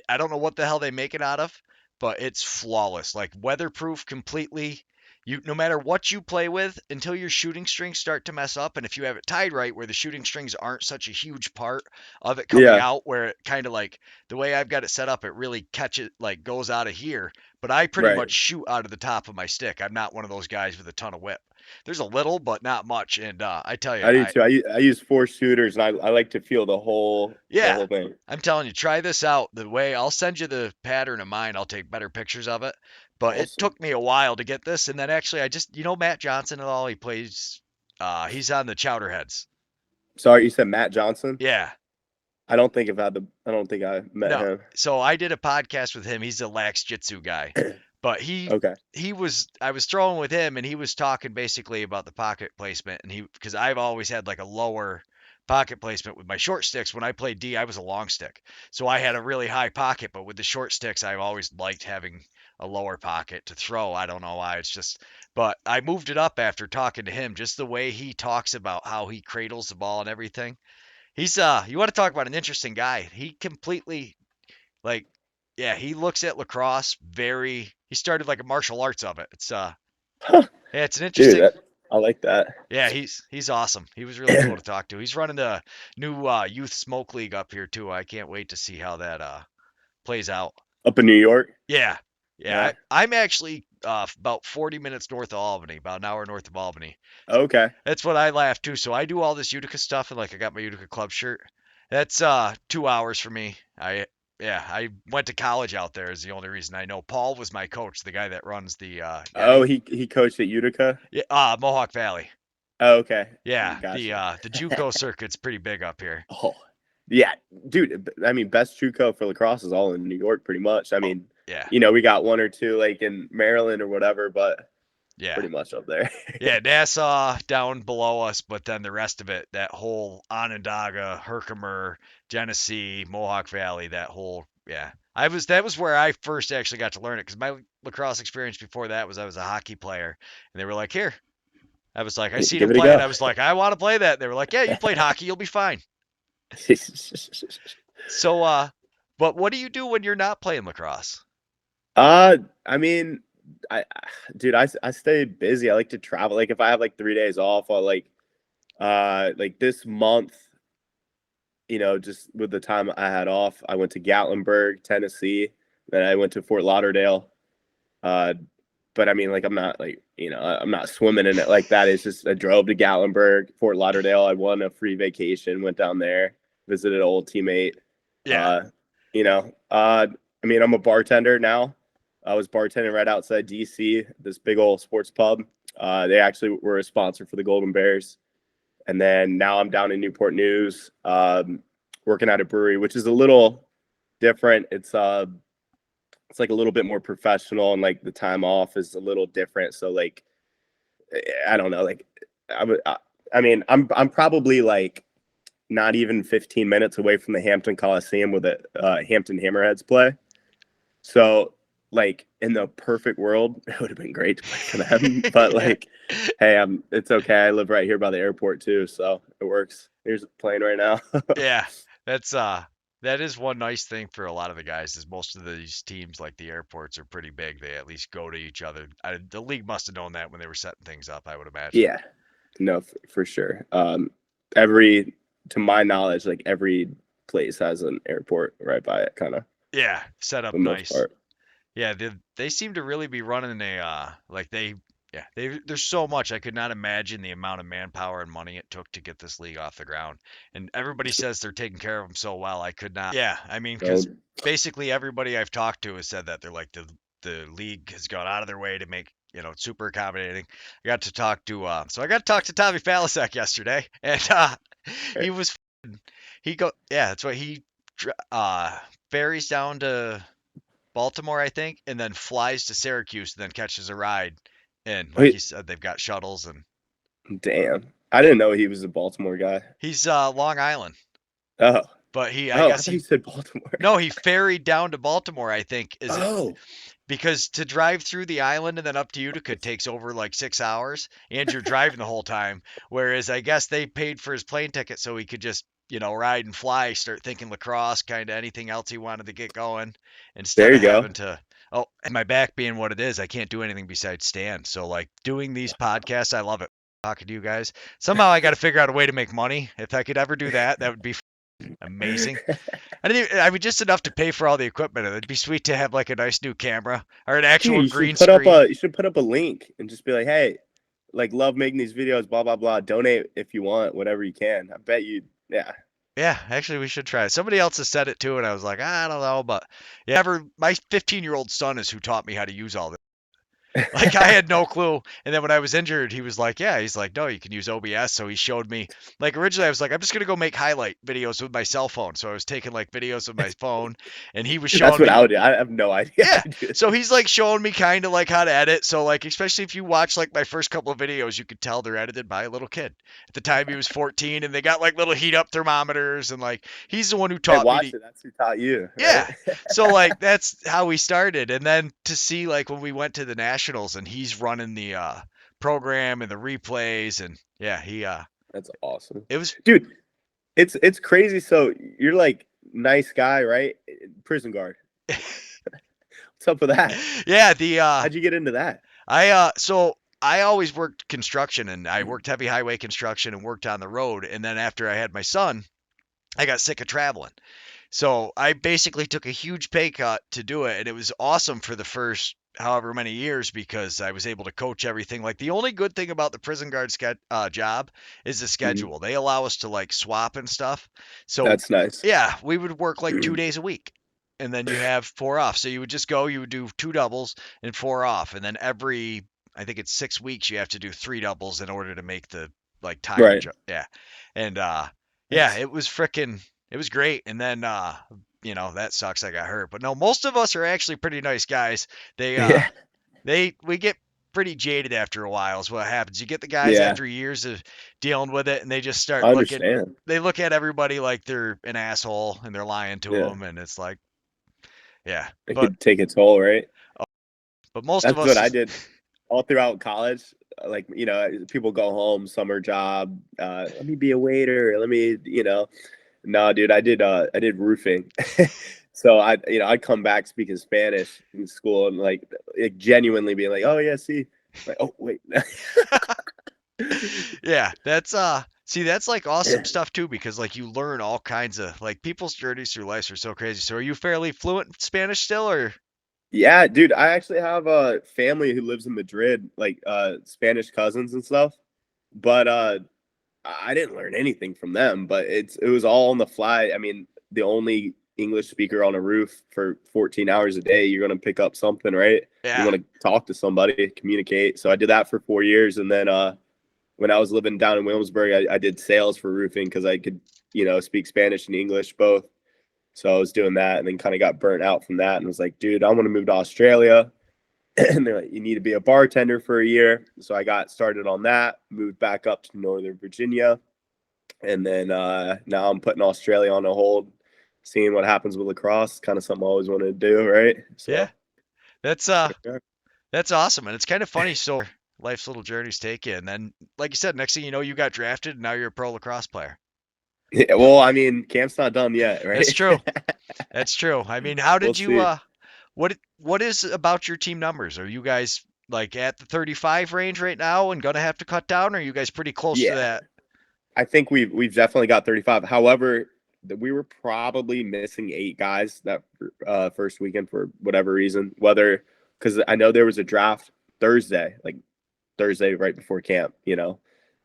I don't know what the hell they make it out of, but it's flawless. Like weatherproof completely. You no matter what you play with until your shooting strings start to mess up, and if you have it tied right where the shooting strings aren't such a huge part of it coming Yeah. out, where it kind of like the way I've got it set up, it really catches like goes out of here. But I pretty Right. much shoot out of the top of my stick. I'm not one of those guys with a ton of whip. There's a little, but not much. And I tell you, I do too. I use four shooters, and I like to feel the yeah, whole thing. I'm telling you, try this out. The way I'll send you the pattern of mine, I'll take better pictures of it. But it Awesome. took me a while to get this, and then actually, I just, Matt Johnson at all? He plays, he's on the Chowderheads. Sorry, you said Matt Johnson. Yeah, I don't think I met no. him. So I did a podcast with him. He's a lax jitsu guy, but Okay. I was throwing with him, and he was talking basically about the pocket placement, and because I've always had like a lower pocket placement with my short sticks. When I played D, I was a long stick, so I had a really high pocket, but with the short sticks, I've always liked having a lower pocket to throw. I don't know why. It's just, but I moved it up after talking to him. Just the way he talks about how he cradles the ball and everything. He's you want to talk about an interesting guy. He completely like yeah, he looks at lacrosse very he started like a martial arts of it. It's Huh. yeah, it's an Dude, interesting I like that. yeah, he's awesome. He was really cool to talk to. He's running the new youth smoke league up here too. I can't wait to see how that plays out. Up in New York. Yeah. Yeah, Yeah. I'm actually about 40 minutes north of Albany, about an hour north of Albany. Okay. That's what I laugh too. So I do all this Utica stuff, and like I got my Utica club shirt. That's 2 hours for me. I went to college out there is the only reason I know. Paul was my coach, the guy that runs the Oh, he coached at Utica. yeah, Mohawk Valley. Oh, okay. Yeah, Gotcha. the JUCO circuit's pretty big up here. Oh, yeah, dude. I mean, best JUCO for lacrosse is all in New York, pretty much. I Oh, mean, yeah, we got one or two like in Maryland or whatever, but yeah. pretty much up there. Yeah, Nassau down below us, but then the rest of it, that whole Onondaga, Herkimer, Genesee, Mohawk Valley, that whole yeah. That was where I first actually got to learn it because my lacrosse experience before that was I was a hockey player and they were like, here. I was like, I seen Give him it a play it. go. I was like, I want to play that. They were like, yeah, you played hockey, you'll be fine. So but what do you do when you're not playing lacrosse? I mean, dude, I stay busy. I like to travel. Like if I have like 3 days off, I'll like this month, just with the time I had off, I went to Gatlinburg, Tennessee, then I went to Fort Lauderdale. But I mean, like I'm not swimming in it like that. It's just I drove to Gatlinburg, Fort Lauderdale. I won a free vacation, went down there, visited an old teammate. Yeah. Uh, I mean, I'm a bartender now. I was bartending right outside DC, this big old sports pub. They actually were a sponsor for the Golden Bears. And then now I'm down in Newport News, working at a brewery, which is a little different. It's like a little bit more professional, and like the time off is a little different. So like, I don't know, like I mean, I'm probably like not even 15 minutes away from the Hampton Coliseum where the Hampton Hammerheads play. So like in the perfect world, it would have been great to play for them. But Yeah. like, hey, it's okay. I live right here by the airport too, so it works. Here's a plane right now. Yeah. That's that is one nice thing for a lot of the guys is most of these teams like the airports are pretty big. They at least go to each other. The league must have known that when they were setting things up, I would imagine. Yeah, no, for sure. Every to my knowledge, like every place has an airport right by it, kind of Yeah, set for up the most nice. part. Yeah, they seem to really be running a like there's so much I could not imagine the amount of manpower and money it took to get this league off the ground. And everybody says they're taking care of them so well. I could not. Yeah, I mean So cuz basically everybody I've talked to has said that they're like the league has gone out of their way to make, it's super accommodating. I got to talk to so I got to talk to Tommy Falasek yesterday and he was That's what he ferries down to Baltimore, I think, and then flies to Syracuse and then catches a ride. And like he Wait, said, they've got shuttles and damn. I didn't know he was a Baltimore guy. he's Long Island. Oh, But I oh, I guess thought you said Baltimore. no, he ferried down to Baltimore, I think, is it? Oh, Because to drive through the island and then up to Utica takes over like 6 hours, and you're driving the whole time. Whereas I guess they paid for his plane ticket so he could just, ride and fly, start thinking lacrosse, kind of anything else he wanted to get going, instead there of you go. having to. Oh, and my back being what it is, I can't do anything besides stand. So like doing these podcasts, I love it. Talking to you guys. Somehow I got to figure out a way to make money. If I could ever do that, that would be amazing. I mean, just enough to pay for all the equipment. It'd be sweet to have like a nice new camera or an Dude, actual you green should put up screen. a link and just be like, hey, like love making these videos, blah blah blah. Donate if you want, whatever you can. I bet you, yeah. Yeah, actually, we should try it. Somebody else has said it too, and I was like, I don't know, but yeah, my 15-year-old son is who taught me how to use all this. Like I had no clue. And then when I was injured, he was like, yeah, he's like, no, you can use OBS. So he showed me, like originally I was like, I'm just going to go make highlight videos with my cell phone. So I was taking like videos with my phone and he was That's showing what I me, would do. I have no idea how yeah. to do it. So he's like showing me kind of like how to edit. So like, especially if you watch like my first couple of videos, you could tell they're edited by a little kid. At the time he was 14 and they got like little heat up thermometers and like, he's the one who Hey, taught me to, watch it. That's who taught you, right? yeah. So like that's how we started. And then to see like when we went to the nationals and he's running the program and the replays and yeah, he That's awesome, it was dude. It's crazy. So you're like nice guy, right? Prison guard. What's up with that? yeah, the How'd you get into that? so I always worked construction and I worked heavy highway construction and worked on the road and then after I had my son, I got sick of traveling. So I basically took a huge pay cut to do it, and it was awesome for the first however many years because I was able to coach everything. Like the only good thing about the prison guard job is the Mhm. schedule. They allow us to like swap and stuff. So That's nice. yeah, we would work like 2 days a week, and then you have four off. So you would just go, you would do two doubles and four off, and then I think it's 6 weeks, you have to do three doubles in order to make the like time Right. yeah, and yeah, That's it was great. And then that sucks I got hurt. But no, most of us are actually pretty nice guys. They yeah. we get pretty jaded after a while is what happens. You get the guys Yeah. after years of dealing with it and they just I start looking understand. they look at everybody like they're an asshole and they're lying to Yeah. them and it's like yeah. It But could take a toll, right? most of That's what us I is did all throughout college. Like, people go home, summer job. Let me be a waiter. Let me, No, dude, I did roofing. So I'd come back speaking Spanish in school and like genuinely being like, oh yeah, see, like, oh wait. yeah, that's like awesome stuff too because like you learn all kinds of like people's journeys through life are so crazy. So are you fairly fluent in Spanish still or Yeah, dude, I actually have a family who lives in Madrid, like Spanish cousins and stuff. But I didn't learn anything from them, but it was all on the fly. I mean, the only English speaker on a roof for 14 hours a day, you're going to pick up something, right? You yeah. want to talk to somebody, communicate. So I did that for 4 years. And then when I was living down in Williamsburg, I did sales for roofing because I could, speak Spanish and English both. So I was doing that and then kind of got burnt out from that and was like, dude, I want to move to Australia. And they're like, you need to be a bartender for a year. So I got started on that, moved back up to Northern Virginia. And then now I'm putting Australia on a hold, seeing what happens with lacrosse. Kind of something I always wanted to do, right? Yeah. So That's uh yeah. That's awesome, and it's kind of funny. So life's little journeys take you, and then, like you said, next thing you know, you got drafted, and now you're a pro lacrosse player. Yeah, well, I mean, camp's not done yet, That's right? true. That's true. I mean, how We'll did you? see. What is about your team numbers? Are you guys like at the 35 range right now, and gonna have to cut down? Or are you guys pretty close to Yeah, that? I think we've definitely got 35. However, we were probably missing 8 guys that first weekend for whatever reason. Whether because I know there was a draft Thursday, like Thursday right before camp. It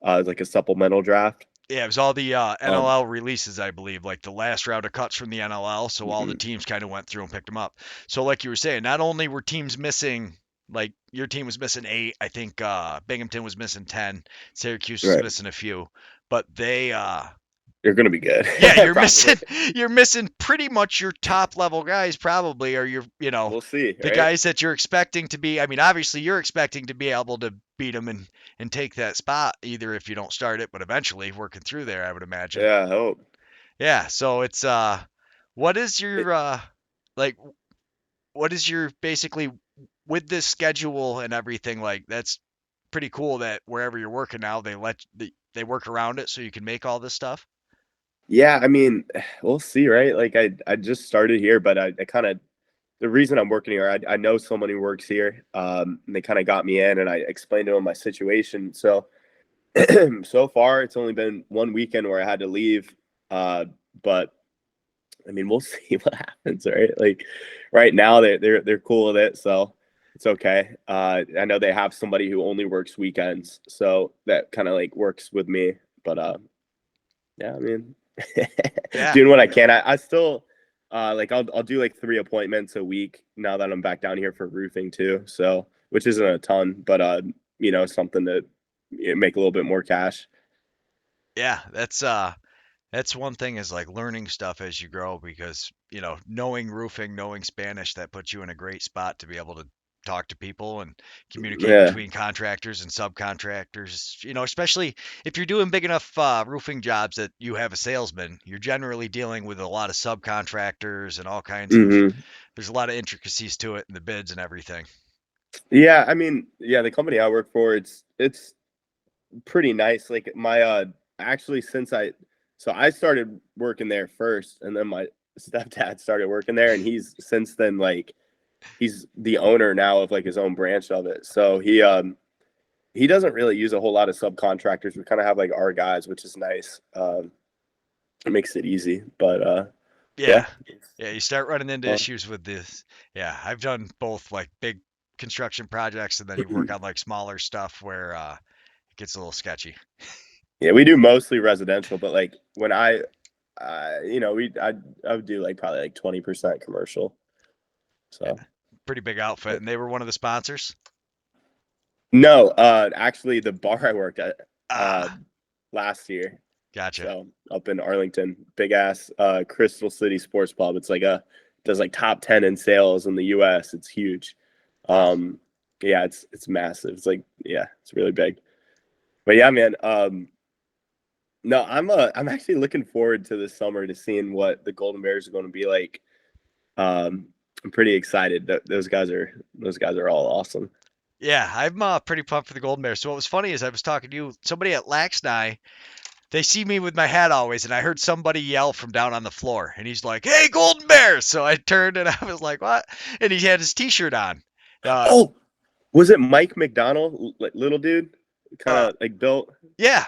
was like a supplemental draft. Yeah, it was all the Um, NLL releases, I believe, like the last round of cuts from the NLL. So all the mhm, teams kind of went through and picked them up. So like you were saying, not only were teams missing, like your team was missing 8, I think Binghamton was missing 10, Syracuse was right. missing a few, but they You're gonna be good. Yeah, you're Probably. missing pretty much your top level guys probably, or We'll see, the right? guys that you're expecting to be. I mean, obviously you're expecting to be able to beat them and take that spot either if you don't start it, but eventually working through there, I would imagine. Yeah, I hope. Yeah, so it's what is It, your like what is your basically with this schedule and everything, like that's pretty cool that wherever you're working now they work around it so you can make all this stuff. yeah, I mean, we'll see, right? Like I just started here, but I kind of the reason I'm working here, I know someone who works here. And they kind of got me in, and I explained to them my situation. So so far, it's only been one weekend where I had to leave. But I mean, we'll see what happens, right? Like right now, they're cool with it, so it's okay. I know they have somebody who only works weekends, so that kind of like works with me. But yeah, I mean, Yeah. doing what I can. I still like I'll do like 3 appointments a week now that I'm back down here for roofing too. So which isn't a ton, but something to make a little bit more cash. Yeah, that's one thing is like learning stuff as you grow because, knowing roofing, knowing Spanish, that puts you in a great spot to be able to talk to people and communicate Yeah. between contractors and subcontractors, especially if you're doing big enough roofing jobs that you have a salesman, you're generally dealing with a lot of subcontractors and all kinds of, Hmm. there's a lot of intricacies to it and the bids and everything. Yeah, I mean, yeah, the company I work for, it's pretty nice. Like my actually since I started working there first, and then my stepdad started working there, and he's since then like he's the owner now of like his own branch of it. So he doesn't really use a whole lot of subcontractors. We kind of have like our guys, which is nice. It makes it easy, but yeah. Yeah. Yeah, you start running into Well, issues with this. Yeah, I've done both like big construction projects and then you work on like smaller stuff where it gets a little sketchy. yeah, we do mostly residential, but like when I would do like probably like 20% commercial. Yeah, So pretty big outfit. And they were one of the sponsors. no, actually the bar I worked at uh Ah, last year. gotcha. So up in Arlington, big ass Crystal City Sports Pub. It's like does like top 10 in sales in the US. It's huge. Wow. Um yeah, it's massive. It's like yeah, it's really big. But yeah, man, no, I'm actually looking forward to this summer to seeing what the Golden Bears are going to be like. I'm pretty excited. Those guys are all awesome. Yeah, I'm pretty pumped for the Golden Bears. So what was funny is I was talking to somebody at Laxnye. They see me with my hat always, and I heard somebody yell from down on the floor, and he's like, "Hey, Golden Bears!" So I turned and I was like, "What?" And he had his T-shirt on. Uh, Oh, was it Mike McDonald, like little dude, kind uh, of like built? yeah,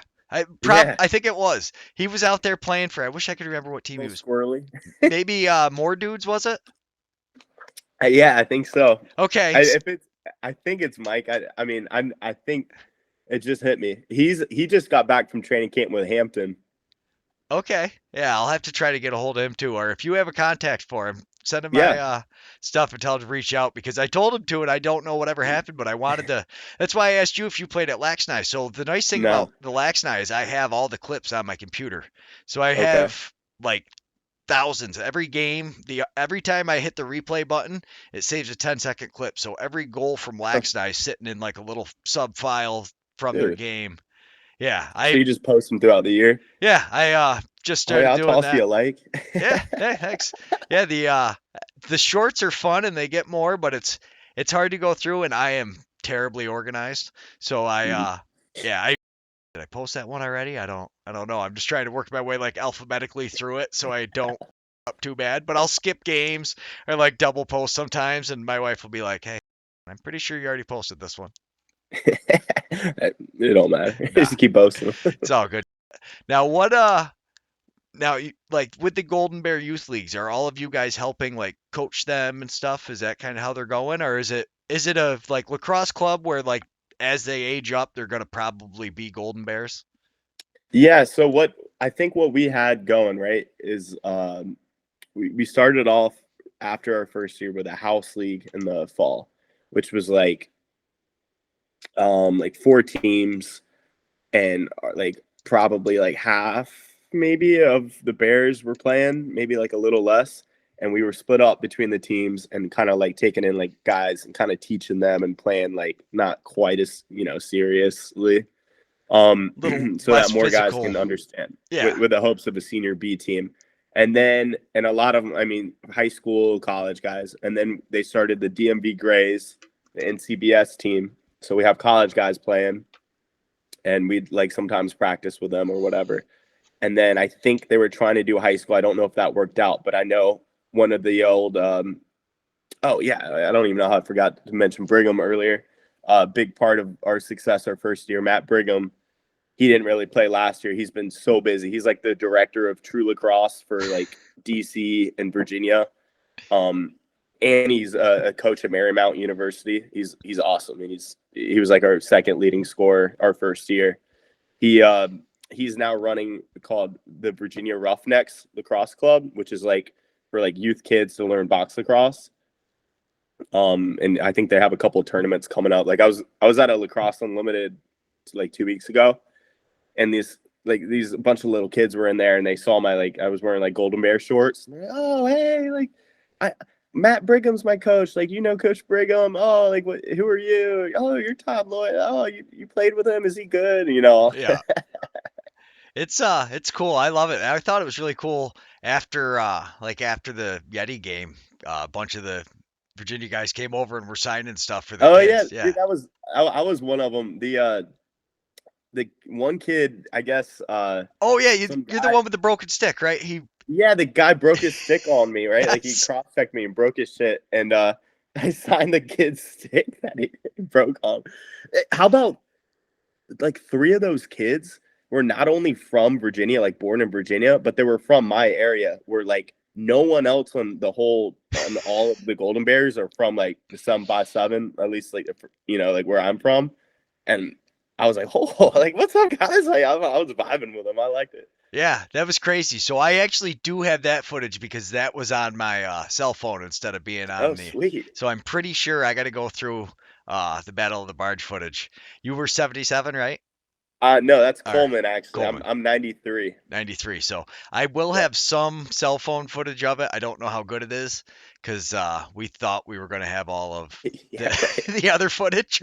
Yeah, I think it was. He was out there playing for. I wish I could remember what team a he little was. squirrely. Maybe more dudes was it? Yeah, I think so. Okay, I think it's Mike. I mean, I think it just hit me. He just got back from training camp with Hampton. okay. Yeah, I'll have to try to get a hold of him too. Or if you have a contact for him, send him my Yeah. stuff and tell him to reach out because I told him to and I don't know whatever happened, but I wanted to. That's why I asked you if you played at Laxnye. So the nice thing about No. the Laxnye is I have all the clips on my computer. So I Okay. have like thousands every game. Every time I hit the replay button, it saves a 10-second clip. So every goal from Laxnye is sitting in like a little sub file from their Dude. game. Yeah, So you just post them throughout the year? I just Oh yeah, started I'll doing toss you that. a like. Yeah, hey, thanks. Yeah, the shorts are fun and they get more, but it's hard to go through and I am terribly organized. So Mhm. yeah, I did I post that one already? I don't know. I'm just trying to work my way like alphabetically through it so I don't up too bad, but I'll skip games or like double post sometimes and my wife will be like, "Hey, I'm pretty sure you already posted this one." It don't matter. Nah, Just keep posting them. it's all good. Now now, like with the Golden Bear Youth Leagues, are all of you guys helping like coach them and stuff? Is that kind of how they're going, or is it a like lacrosse club where like as they age up, they're gonna probably be Golden Bears? Yeah, so what I think what we had going, right, is we started off after our first year with a house league in the fall, which was like 4 teams and like probably like half. maybe of the Bears were playing, maybe like a little less. And we were split up between the teams and kind of like taking in like guys and kind of teaching them and playing like not quite as, seriously. Little So that less more guys physical. can understand Yeah. with the hopes of a senior B team. And a lot of them, I mean, high school, college guys. And then they started the DMV Grays, the NCBS team. So we have college guys playing and we'd like sometimes practice with them or whatever. And then I think they were trying to do high school. I don't know if that worked out, but I know one of the old, oh yeah, I don't even know how I forgot to mention Brigham earlier. Big part of our success our first year, Matt Brigham. He didn't really play last year. He's been so busy. He's like the director of true lacrosse for like DC and Virginia. Um, and he's a coach at Marymount University. He's awesome. And he was like our second leading scorer our first year. He he's now running called the Virginia Roughnecks Lacrosse Club, which is like for like youth kids to learn box lacrosse. And I think they have a couple of tournaments coming up. Like I was at a Lacrosse Unlimited like 2 weeks ago, and these bunch of little kids were in there, and they saw my like I was wearing like Golden Bear shorts. And they're like, oh hey, like I Matt Brigham's my coach. Like Coach Brigham. Oh like what? Who are you? Oh you're Todd LLoyd. Oh you played with him. Is he good? Yeah. It's cool. I love it. I thought it was really cool after after the Yeti game, a bunch of the Virginia guys came over and were signing stuff for the Oh yeah, kids. Yeah. dude, I was one of them. The one kid, I guess, Oh yeah, some you're the guy, one with the broken stick, right? yeah, the guy broke his stick on me, right? Like he Yes. cross checked me and broke his shit, and I signed the kid's stick that he broke on. How about like three of those kids were not only from Virginia, like born in Virginia, but they were from my area, where like no one else on all of the Golden Bears are from like the 7x7, at least like like where I'm from. And I was like, oh, like what's up, guys? Like I was vibing with them. I liked it. Yeah, that was crazy. So I actually do have that footage because that was on my cell phone instead of being Oh, on the. sweet. So I'm pretty sure I got to go through the Battle of the Barge footage. You were 77, right? No, that's Or Coleman actually. I'm Coleman, I'm 93. 93. So I will Yeah. have some cell phone footage of it. I don't know how good it is because we thought we were going to have all of Yeah, the right. the other footage.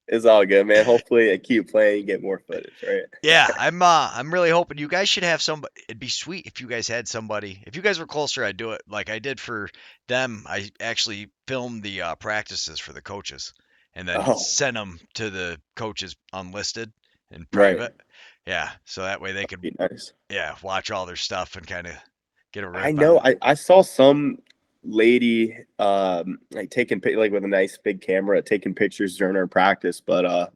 It's all good, man. Hopefully I keep playing, get more footage, right? Yeah, I'm really hoping you guys should have somebody. It'd be sweet if you guys had somebody. If you guys were closer, I'd do it like I did for them. I actually filmed the practices for the coaches and then Oh, sent them to the coaches unlisted in right. private. Yeah, so that way they could Be nice. watch all their stuff and kind of get a I rip on know it. I saw some lady like like with a nice big camera taking pictures during her practice, but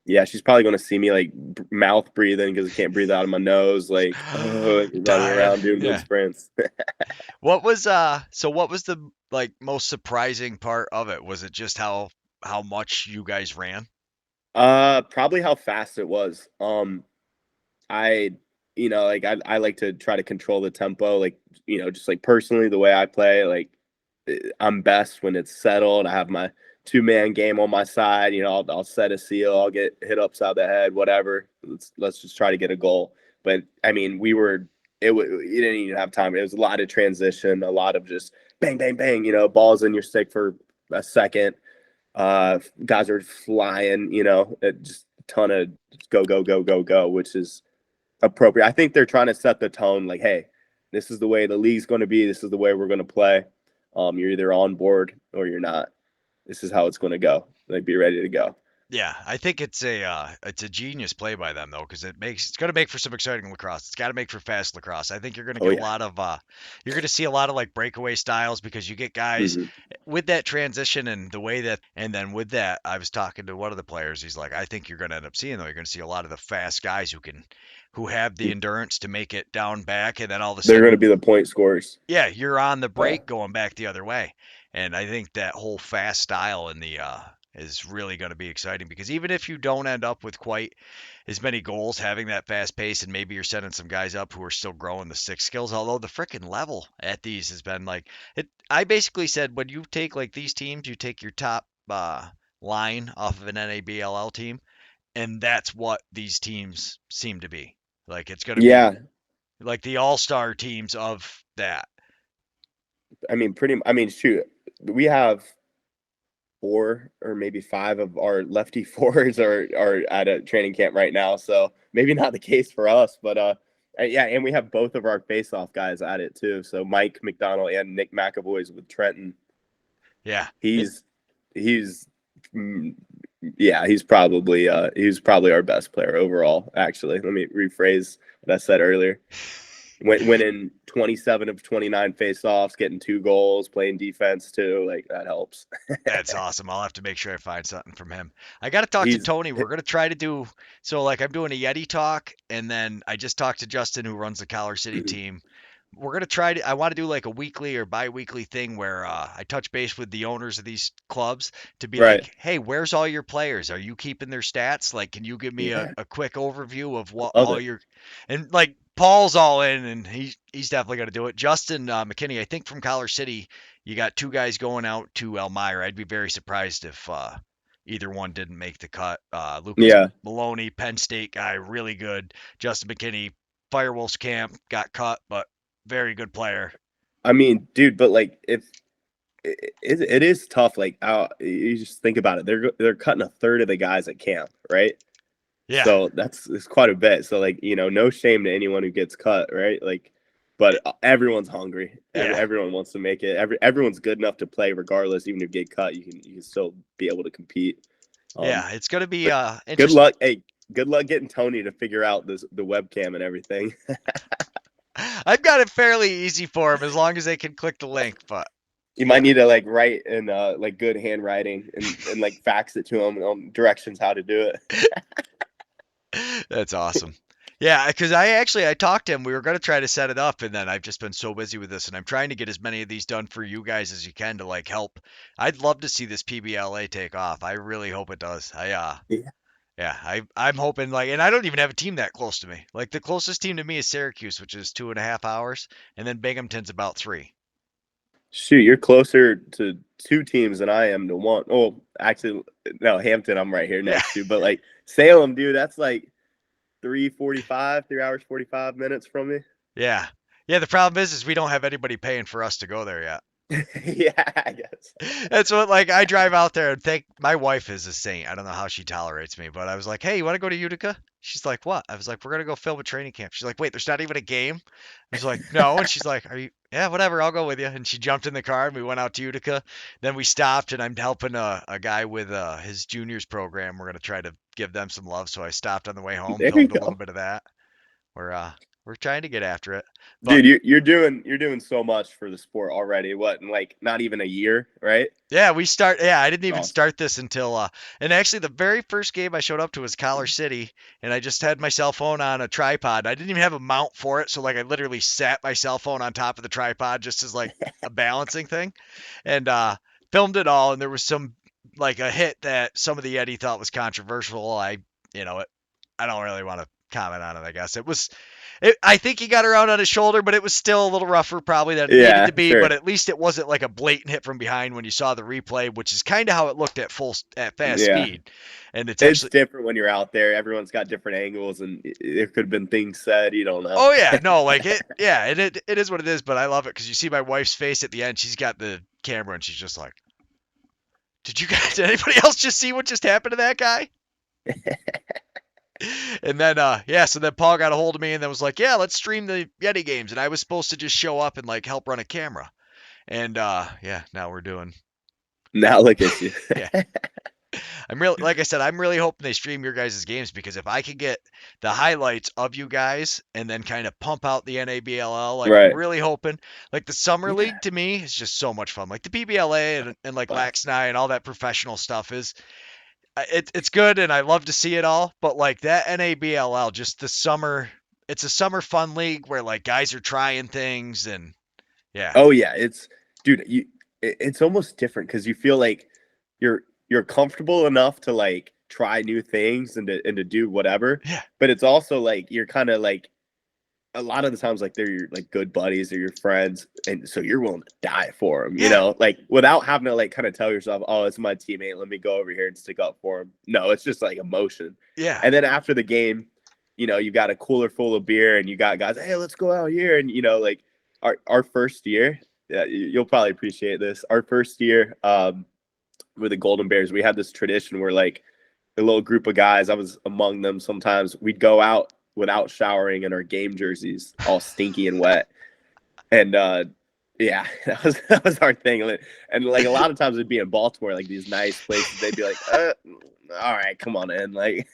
yeah, she's probably gonna see me like mouth breathing because I can't breathe out of my nose, like running Dying. around doing mid Yeah. sprints. What was the like most surprising part of it? Was it just how much you guys ran? Probably how fast it was. I like I like to try to control the tempo, like just like personally the way I play, like I'm best when it's settled. I have my two-man game on my side. I'll set a seal. I'll get hit upside the head, whatever. Let's just try to get a goal. But I mean, you didn't even have time. It was a lot of transition, a lot of just bang, bang, bang. Balls in your stick for a second. Guys are flying. Just a ton of go, go, go, go, go, which is appropriate. I think they're trying to set the tone. Like, hey, this is the way the league's going to be. This is the way we're going to play. You're either on board or you're not. This is how it's going to go. Like, be ready to go. Yeah, I think it's a genius play by them though, because it's going to make for some exciting lacrosse. It's got to make for fast lacrosse. I think you're going to Oh get a yeah. lot of you're going to see a lot of like breakaway styles because you get guys Hmm. with that transition and the way that, and then with that, I was talking to one of the players. He's like, I think you're going to end up seeing though. You're going to see a lot of the fast guys who have the endurance to make it down back, and then all of a They're going to sudden, be the point scorers. yeah, you're on the Yeah. break going back the other way. And I think that whole fast style in the is really going to be exciting because even if you don't end up with quite as many goals having that fast pace and maybe you're sending some guys up who are still growing the stick skills, although the freaking level at these has been like it. I basically said when you take like these teams, you take your top line off of an NABLL team, and that's what these teams seem to be. Like it's going to be Yeah. like the all-star teams of that. I mean, shoot, we have 4 or maybe 5 of our lefty fours are at a training camp right now. So maybe not the case for us, but yeah, and we have both of our face-off guys at it too. So Mike McDonald and Nick McAvoy's with Trenton. Yeah. He's mm, yeah, he's probably our best player overall. Actually, let me rephrase what I said earlier. Winning 27 of 29 face-offs, getting 2 goals, playing defense too, like that helps. That's awesome. I'll have to make sure I find something from him. I got to talk to He's Tony. We're going to try to do so. Like I'm doing a Yeti talk, and then I just talked to Justin, who runs the Collar City team. We're going to try to. I want to do like a weekly or bi-weekly thing where I touch base with the owners of these clubs to be right. like, "Hey, where's all your players? Are you keeping their stats? Like, can you give me Yeah, a quick overview of what love all it. your?" And like Paul's all in, and he's definitely going to do it. Justin McKinney, I think from Collar City, you got 2 guys going out to Elmira. I'd be very surprised if either one didn't make the cut. Lucas Yeah, Maloney, Penn State guy, really good. Justin McKinney, Firewolves camp, got cut, but very good player. I mean, dude, but like if it is tough. Like, you just think about it. They're cutting a third of the guys at camp, right? Yeah, So it's quite a bit. So like, no shame to anyone who gets cut, right? Like, but everyone's hungry. yeah, Everyone wants to make it. Everyone's good enough to play regardless. Even if you get cut, you can still be able to compete. yeah. It's gonna be But good interesting. luck. Hey, good luck getting Tony to figure out the webcam and everything. I've got it fairly easy for him as long as they can click the link. But You might yeah, need to like write in like good handwriting and like fax it to him on directions how to do it. that's awesome. Yeah, because I talked to him. We were going to try to set it up, and then I've just been so busy with this, and I'm trying to get as many of these done for you guys as you can to like help. I'd love to see this PBLA take off. I really hope it does. Yeah. Yeah, I'm hoping like, and I don't even have a team that close to me. Like the closest team to me is Syracuse, which is 2.5 hours, and then Binghamton's about 3. Shoot, you're closer to 2 teams than I am to one. Oh, actually, no, Hampton, I'm right here Yeah, next to. But like Salem, dude, that's like 3 hours 45 minutes from me. yeah, yeah. The problem is we don't have anybody paying for us to go there yet. Yeah, I guess. That's what like I drive out there and think my wife is a saint. I don't know how she tolerates me, but I was like, "Hey, you want to go to Utica?" She's like, "What?" I was like, "We're gonna go film a training camp." She's like, "Wait, there's not even a game?" I was like, "No," and she's like, "Are you? Yeah, whatever. I'll go with you." And she jumped in the car and we went out to Utica. Then we stopped and I'm helping a guy with his juniors program. We're gonna try to give them some love, so I stopped on the way home, There you filmed a little go. bit of that. We're trying to get after it, but Dude, you're doing so much for the sport already. What, in like not even a year, right? yeah, we start. Yeah, I didn't even Awesome. start this until, and actually, the very first game I showed up to was Collar City, and I just had my cell phone on a tripod. I didn't even have a mount for it, so like I literally sat my cell phone on top of the tripod just as like a balancing thing, and filmed it all. And there was some like a hit that some of the Eddie thought was controversial. I don't really want to comment on it. I guess I think he got around on his shoulder, but it was still a little rougher probably than it needed Yeah, to be. sure. But at least it wasn't like a blatant hit from behind when you saw the replay, which is kind of how it looked at fast Yeah. speed. And it's It's actually, different when you're out there. Everyone's got different angles, and there could have been things said. You don't know. oh yeah, no, like yeah, it is what it is. But I love it because you see my wife's face at the end. She's got the camera and she's just like, did anybody else just see what just happened to that guy? And then yeah, so then Paul got a hold of me and then was like, yeah, let's stream the Yeti games. And I was supposed to just show up and like help run a camera. And yeah, now we're doing. Now look at you. Yeah, I'm really, like I said, I'm really hoping they stream your guys' games because if I could get the highlights of you guys and then kind of pump out the NABLL, like I'm Right. really hoping, like the summer Yeah. league to me is just so much fun. Like the PBLA and like Blast. Lax and all that professional stuff is it's good and I love to see it all, but like that NABLL, just the summer, it's a summer fun league where like guys are trying things and yeah, Oh yeah, dude. It's almost different because you feel like you're comfortable enough to like try new things and to do whatever, yeah, but it's also like you're kind of like a lot of the times like they're your like good buddies or your friends, and so you're willing to die for them, yeah, like without having to like kind of tell yourself, oh, it's my teammate, let me go over here and stick up for him. No, it's just like emotion. yeah, And then after the game, you got a cooler full of beer and you got guys, hey, let's go out here. And, like our first year, you'll probably appreciate this. Our first year with the Golden Bears, we had this tradition where like a little group of guys, I was among them sometimes, we'd go out without showering in our game jerseys, all stinky and wet. And yeah, that was our thing. And like a lot of times it'd be in Baltimore, like these nice places. They'd be like, all right, come on in. Like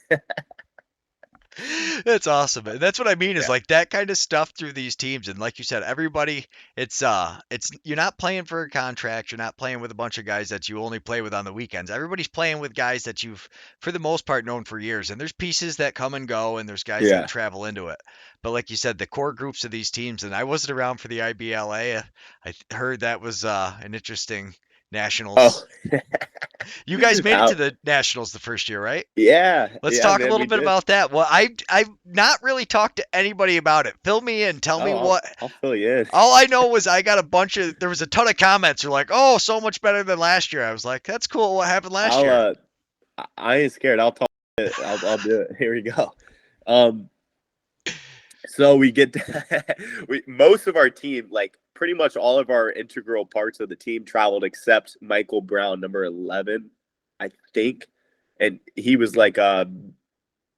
That's awesome. And that's what I mean is like that kind of stuff through these teams. And like you said, everybody, it's you're not playing for a contract. You're not playing with a bunch of guys that you only play with on the weekends. Everybody's playing with guys that you've, for the most part, known for years. And there's pieces that come and go, and there's guys that yeah. travel into it. But like you said, the core groups of these teams, and I wasn't around for the IBLA. I heard that was an interesting Oh, nationals. You guys made it to the nationals the first year, right? yeah, Let's yeah, talk a man, little we bit did. about that. Well, I've not really talked to anybody about it. Fill me in. Tell me Oh, what. I'll fill you in. All I know was I got a bunch of. There was a ton of comments. They're like, "Oh, so much better than last year." I was like, "That's cool. What happened last I'll year?" I ain't scared. I'll talk. I'll do it. Here we go. So we get most of our team, like pretty much all of our integral parts of the team traveled except Michael Brown, number 11, I think. And he was like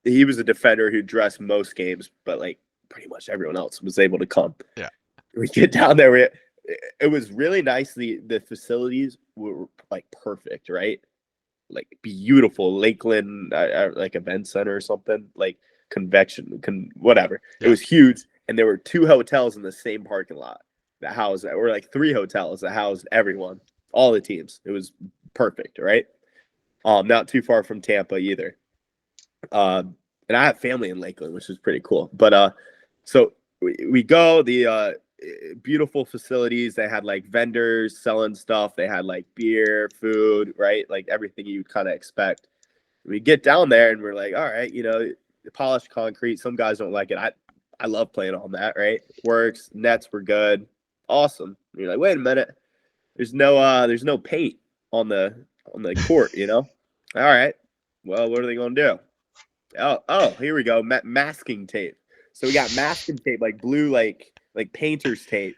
he was a defender who dressed most games, but like pretty much everyone else was able to come. Yeah. We get down there. It was really nice. The facilities were like perfect, right? Like beautiful Lakeland, like event center or something, like whatever. Yeah. It was huge, and there were 2 hotels in the same parking lot that housed, or like 3 hotels that housed everyone, all the teams. It was perfect, right? Not too far from Tampa either. And I have family in Lakeland, which is pretty cool. But so we go, the beautiful facilities. They had like vendors selling stuff. They had like beer, food, right? Like everything you'd kind of expect. We get down there and we're like, all right, polished concrete. Some guys don't like it. I love playing on that, right? Works. Nets were good. Awesome. And you're like, wait a minute. There's no paint on the court, All right. Well, what are they gonna do? Oh, here we go. Masking tape. So we got masking tape, like blue, like painter's tape,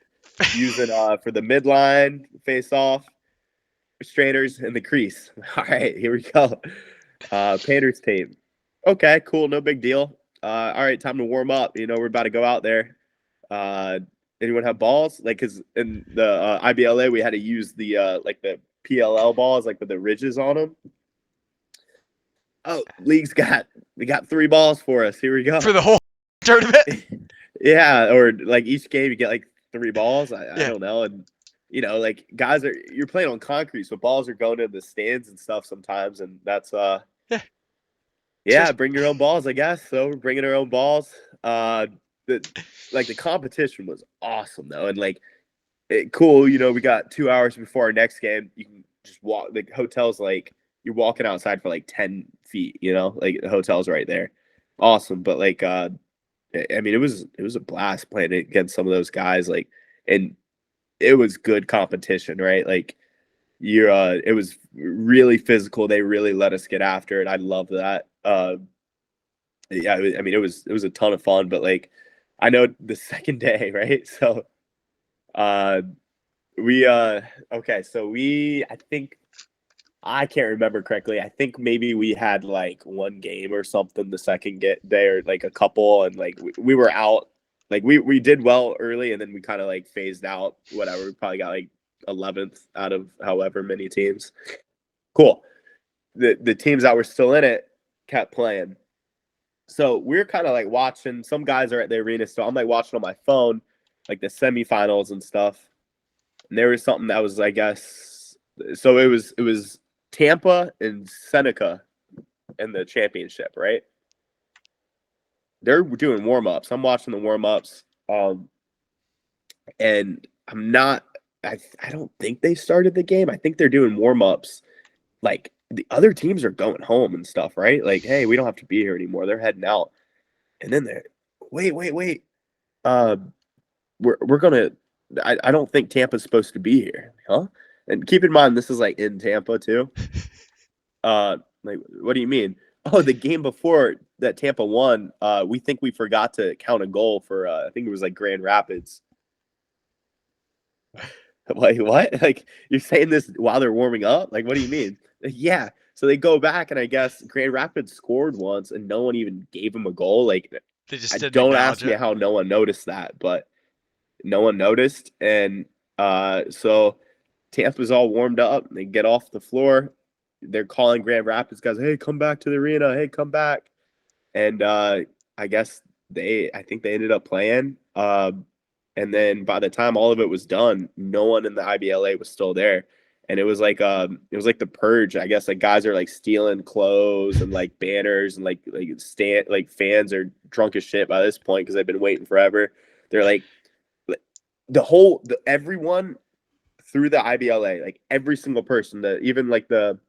using for the midline, face off, strainers, and the crease. All right, here we go. Painter's tape. Okay, cool, no big deal. All right, time to warm up. We're about to go out there. Anyone have balls? Like, cause in the IBLA we had to use the like the PLL balls, like with the ridges on them. Oh, we got 3 balls for us. Here we go. For the whole tournament. Yeah, or like each game you get like 3 balls. I don't know, and like guys you're playing on concrete, so balls are going in the stands and stuff sometimes, and that's yeah, bring your own balls, I guess. So we're bringing our own balls. The competition was awesome though, and like cool. We got 2 hours before our next game. You can just walk. The hotel's like you're walking outside for like 10 feet. Like the hotel's right there. Awesome, but like I mean, it was a blast playing against some of those guys. Like, and it was good competition, right? Like, it was really physical. They really let us get after it. I love that. Yeah, I mean, it was a ton of fun. But like, I know the second day, right? So, okay, so I think. I can't remember correctly. I think maybe we had like 1 game or something the second day, or like a couple, and like we were out. Like we did well early, and then we kind of like phased out. Whatever, we probably got like 11th out of however many teams. Cool. The teams that were still in it kept playing. So we're kind of like watching. Some guys are at the arena, so I'm like watching on my phone, like the semifinals and stuff. And there was something that was, I guess, so it was Tampa and Seneca in the championship, right? They're doing warm-ups. I'm watching the warm-ups. And I don't think they started the game. I think they're doing warm-ups. Like the other teams are going home and stuff, right? Like, hey, we don't have to be here anymore. They're heading out. And then they're wait. We're gonna I don't think Tampa's supposed to be here. Huh? And keep in mind this is like in Tampa too. Like, what do you mean? Oh, the game before that Tampa won, we think we forgot to count a goal for I think it was like Grand Rapids. Like what? Like you're saying this while they're warming up? Like what do you mean? Yeah. So they go back and I guess Grand Rapids scored once and no one even gave him a goal. Like They just didn't don't acknowledge ask me it. how no one noticed that, but no one noticed. And so Tampa's all warmed up. They get off the floor. They're calling Grand Rapids guys, hey, come back to the arena. Hey, come back. And I guess I think they ended up playing. And then by the time all of it was done, no one in the IBLA was still there. And it was like the purge. I guess like guys are like stealing clothes and like banners and like fans are drunk as shit by this point because they've been waiting forever. They're like everyone through the IBLA, like every single person, even like the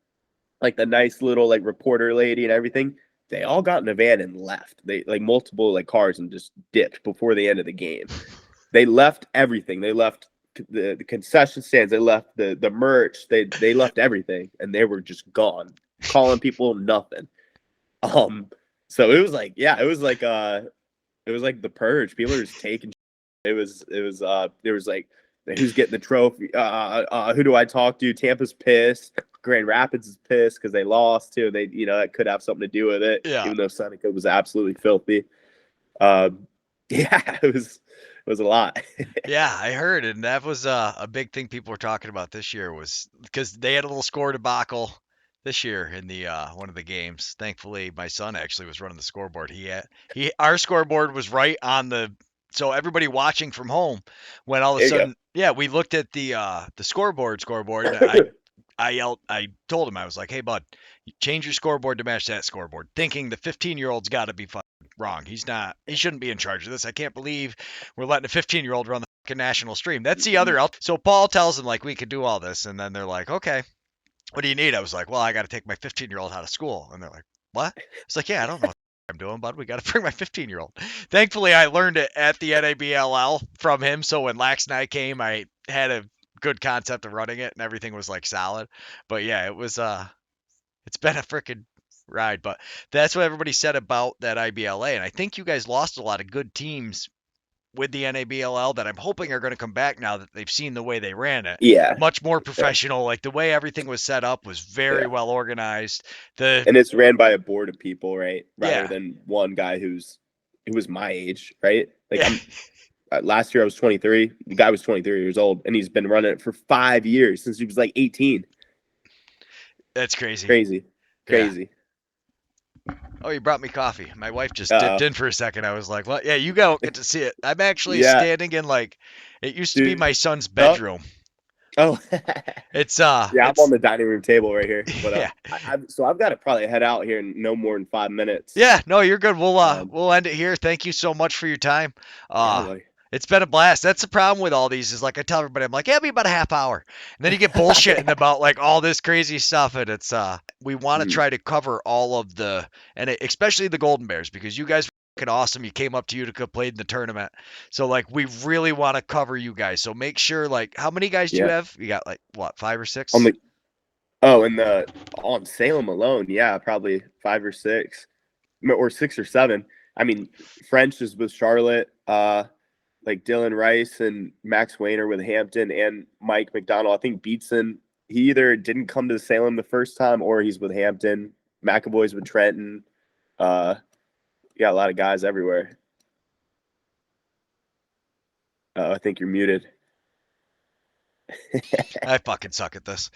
nice little like reporter lady and everything, they all got in a van and left. They like multiple like cars and just dipped before the end of the game. They left everything. They left the concession stands. They left the merch. They left everything, and they were just gone. Calling people nothing. So it was like the purge. People are just taking. There was like, who's getting the trophy? Who do I talk to? Tampa's pissed. Grand Rapids is pissed because they lost too. They that could have something to do with it. Yeah. Even though Seneca was absolutely filthy. Yeah, it was a lot. Yeah, I heard, and that was a big thing people were talking about this year was because they had a little score debacle this year in the one of the games. Thankfully, my son actually was running the scoreboard. Our scoreboard was right on so everybody watching from home when all of a sudden, yeah, we looked at the scoreboard, and I told him, I was like, hey bud, change your scoreboard to match that scoreboard, thinking the 15-year-old's got to be fucking wrong. He shouldn't be in charge of this. I can't believe we're letting a 15-year-old run the fucking national stream. That's the other so Paul tells them like we could do all this, and then they're like, okay, what do you need? I was like, well, I got to take my 15-year-old out of school. And they're like, what? It's like, yeah, I don't know what I'm doing, bud. We got to bring my 15-year-old. Thankfully, I learned it at the NABLL from him. So when Lax and I came, I had a good concept of running it and everything was like solid. But yeah, it's been a freaking ride. But that's what everybody said about that IBLA. And I think you guys lost a lot of good teams with the NABLL that I'm hoping are going to come back now that they've seen the way they ran it. Yeah. Much more professional. Like the way everything was set up was very well organized. And it's ran by a board of people, right? Rather Yeah. than one guy who was my age, right? Like last year I was 23. The guy was 23 years old, and he's been running it for 5 years since he was like 18. That's crazy. Crazy. Oh, you brought me coffee. My wife just dipped in for a second. I was like, well, yeah, you don't get to see it. I'm actually standing in like, it used to be my son's bedroom. Oh, it's I'm on the dining room table right here. But yeah. So I've got to probably head out here in no more than 5 minutes. Yeah, no, you're good. We'll end it here. Thank you so much for your time. It's been a blast. That's the problem with all these is like I tell everybody, I'm like, yeah, it'll be about a half hour. And then you get bullshitting about like all this crazy stuff. And it's we want to try to cover all of especially the Golden Bears, because you guys were fucking awesome. You came up to Utica, played in the tournament. So like we really want to cover you guys. So make sure, like, how many guys do you have? You got like what, 5 or 6? On Salem alone, yeah, probably 5 or 6. Or 6 or 7. I mean, French is with Charlotte. Like Dylan Rice and Max Wayner with Hampton, and Mike McDonald. I think Beatson, he either didn't come to Salem the first time or he's with Hampton. McAvoy's with Trenton. A lot of guys everywhere. I think you're muted. I fucking suck at this.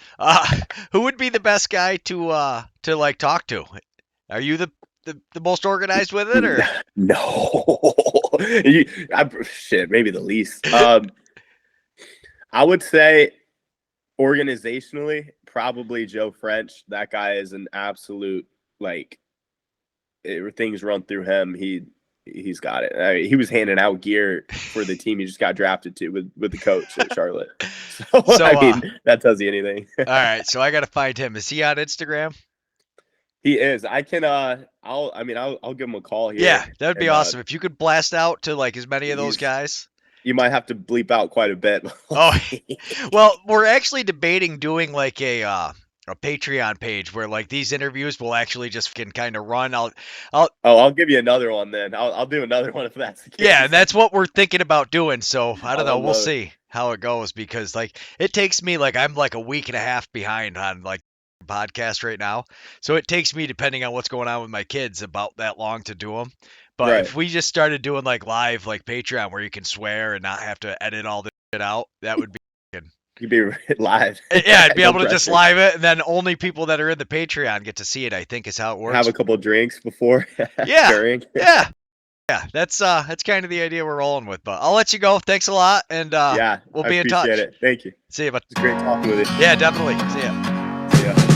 Who would be the best guy to like talk to? Are you the most organized with it, or no? Shit, maybe the least. I would say organizationally, probably Joe French. That guy is an absolute things run through him. He's got it. I mean, he was handing out gear for the team he just got drafted to with the coach at Charlotte. So I mean, that tells you anything. All right, so I got to find him. Is he on Instagram? He is. I can. I'll give him a call here. Yeah, that would be awesome if you could blast out to like as many of those guys. You might have to bleep out quite a bit. Oh, well, we're actually debating doing like a a Patreon page where like these interviews will actually just can kind of run. I'll Oh, I'll give you another one then. I'll do another one if that's the case. Yeah, and that's what we're thinking about doing. So I I don't know. would We'll love it. see how it goes because like it takes me like I'm like a week and a half behind on like podcast right now. So it takes me, depending on what's going on with my kids, about that long to do them. But Right. if we just started doing like live like Patreon where you can swear and not have to edit all this shit out, that would be good. You'd be live. Yeah, I'd be No able to just pressure. live it, and then only people that are in the Patreon get to see it. I think is how it Have works. a couple drinks before, Yeah, during. yeah. Yeah, that's kind of the idea we're rolling with. But I'll let you go. Thanks a lot, and Yeah, we'll I be in appreciate touch. it. Thank you. See you, but It's great talking with you. yeah, definitely. See ya. See ya.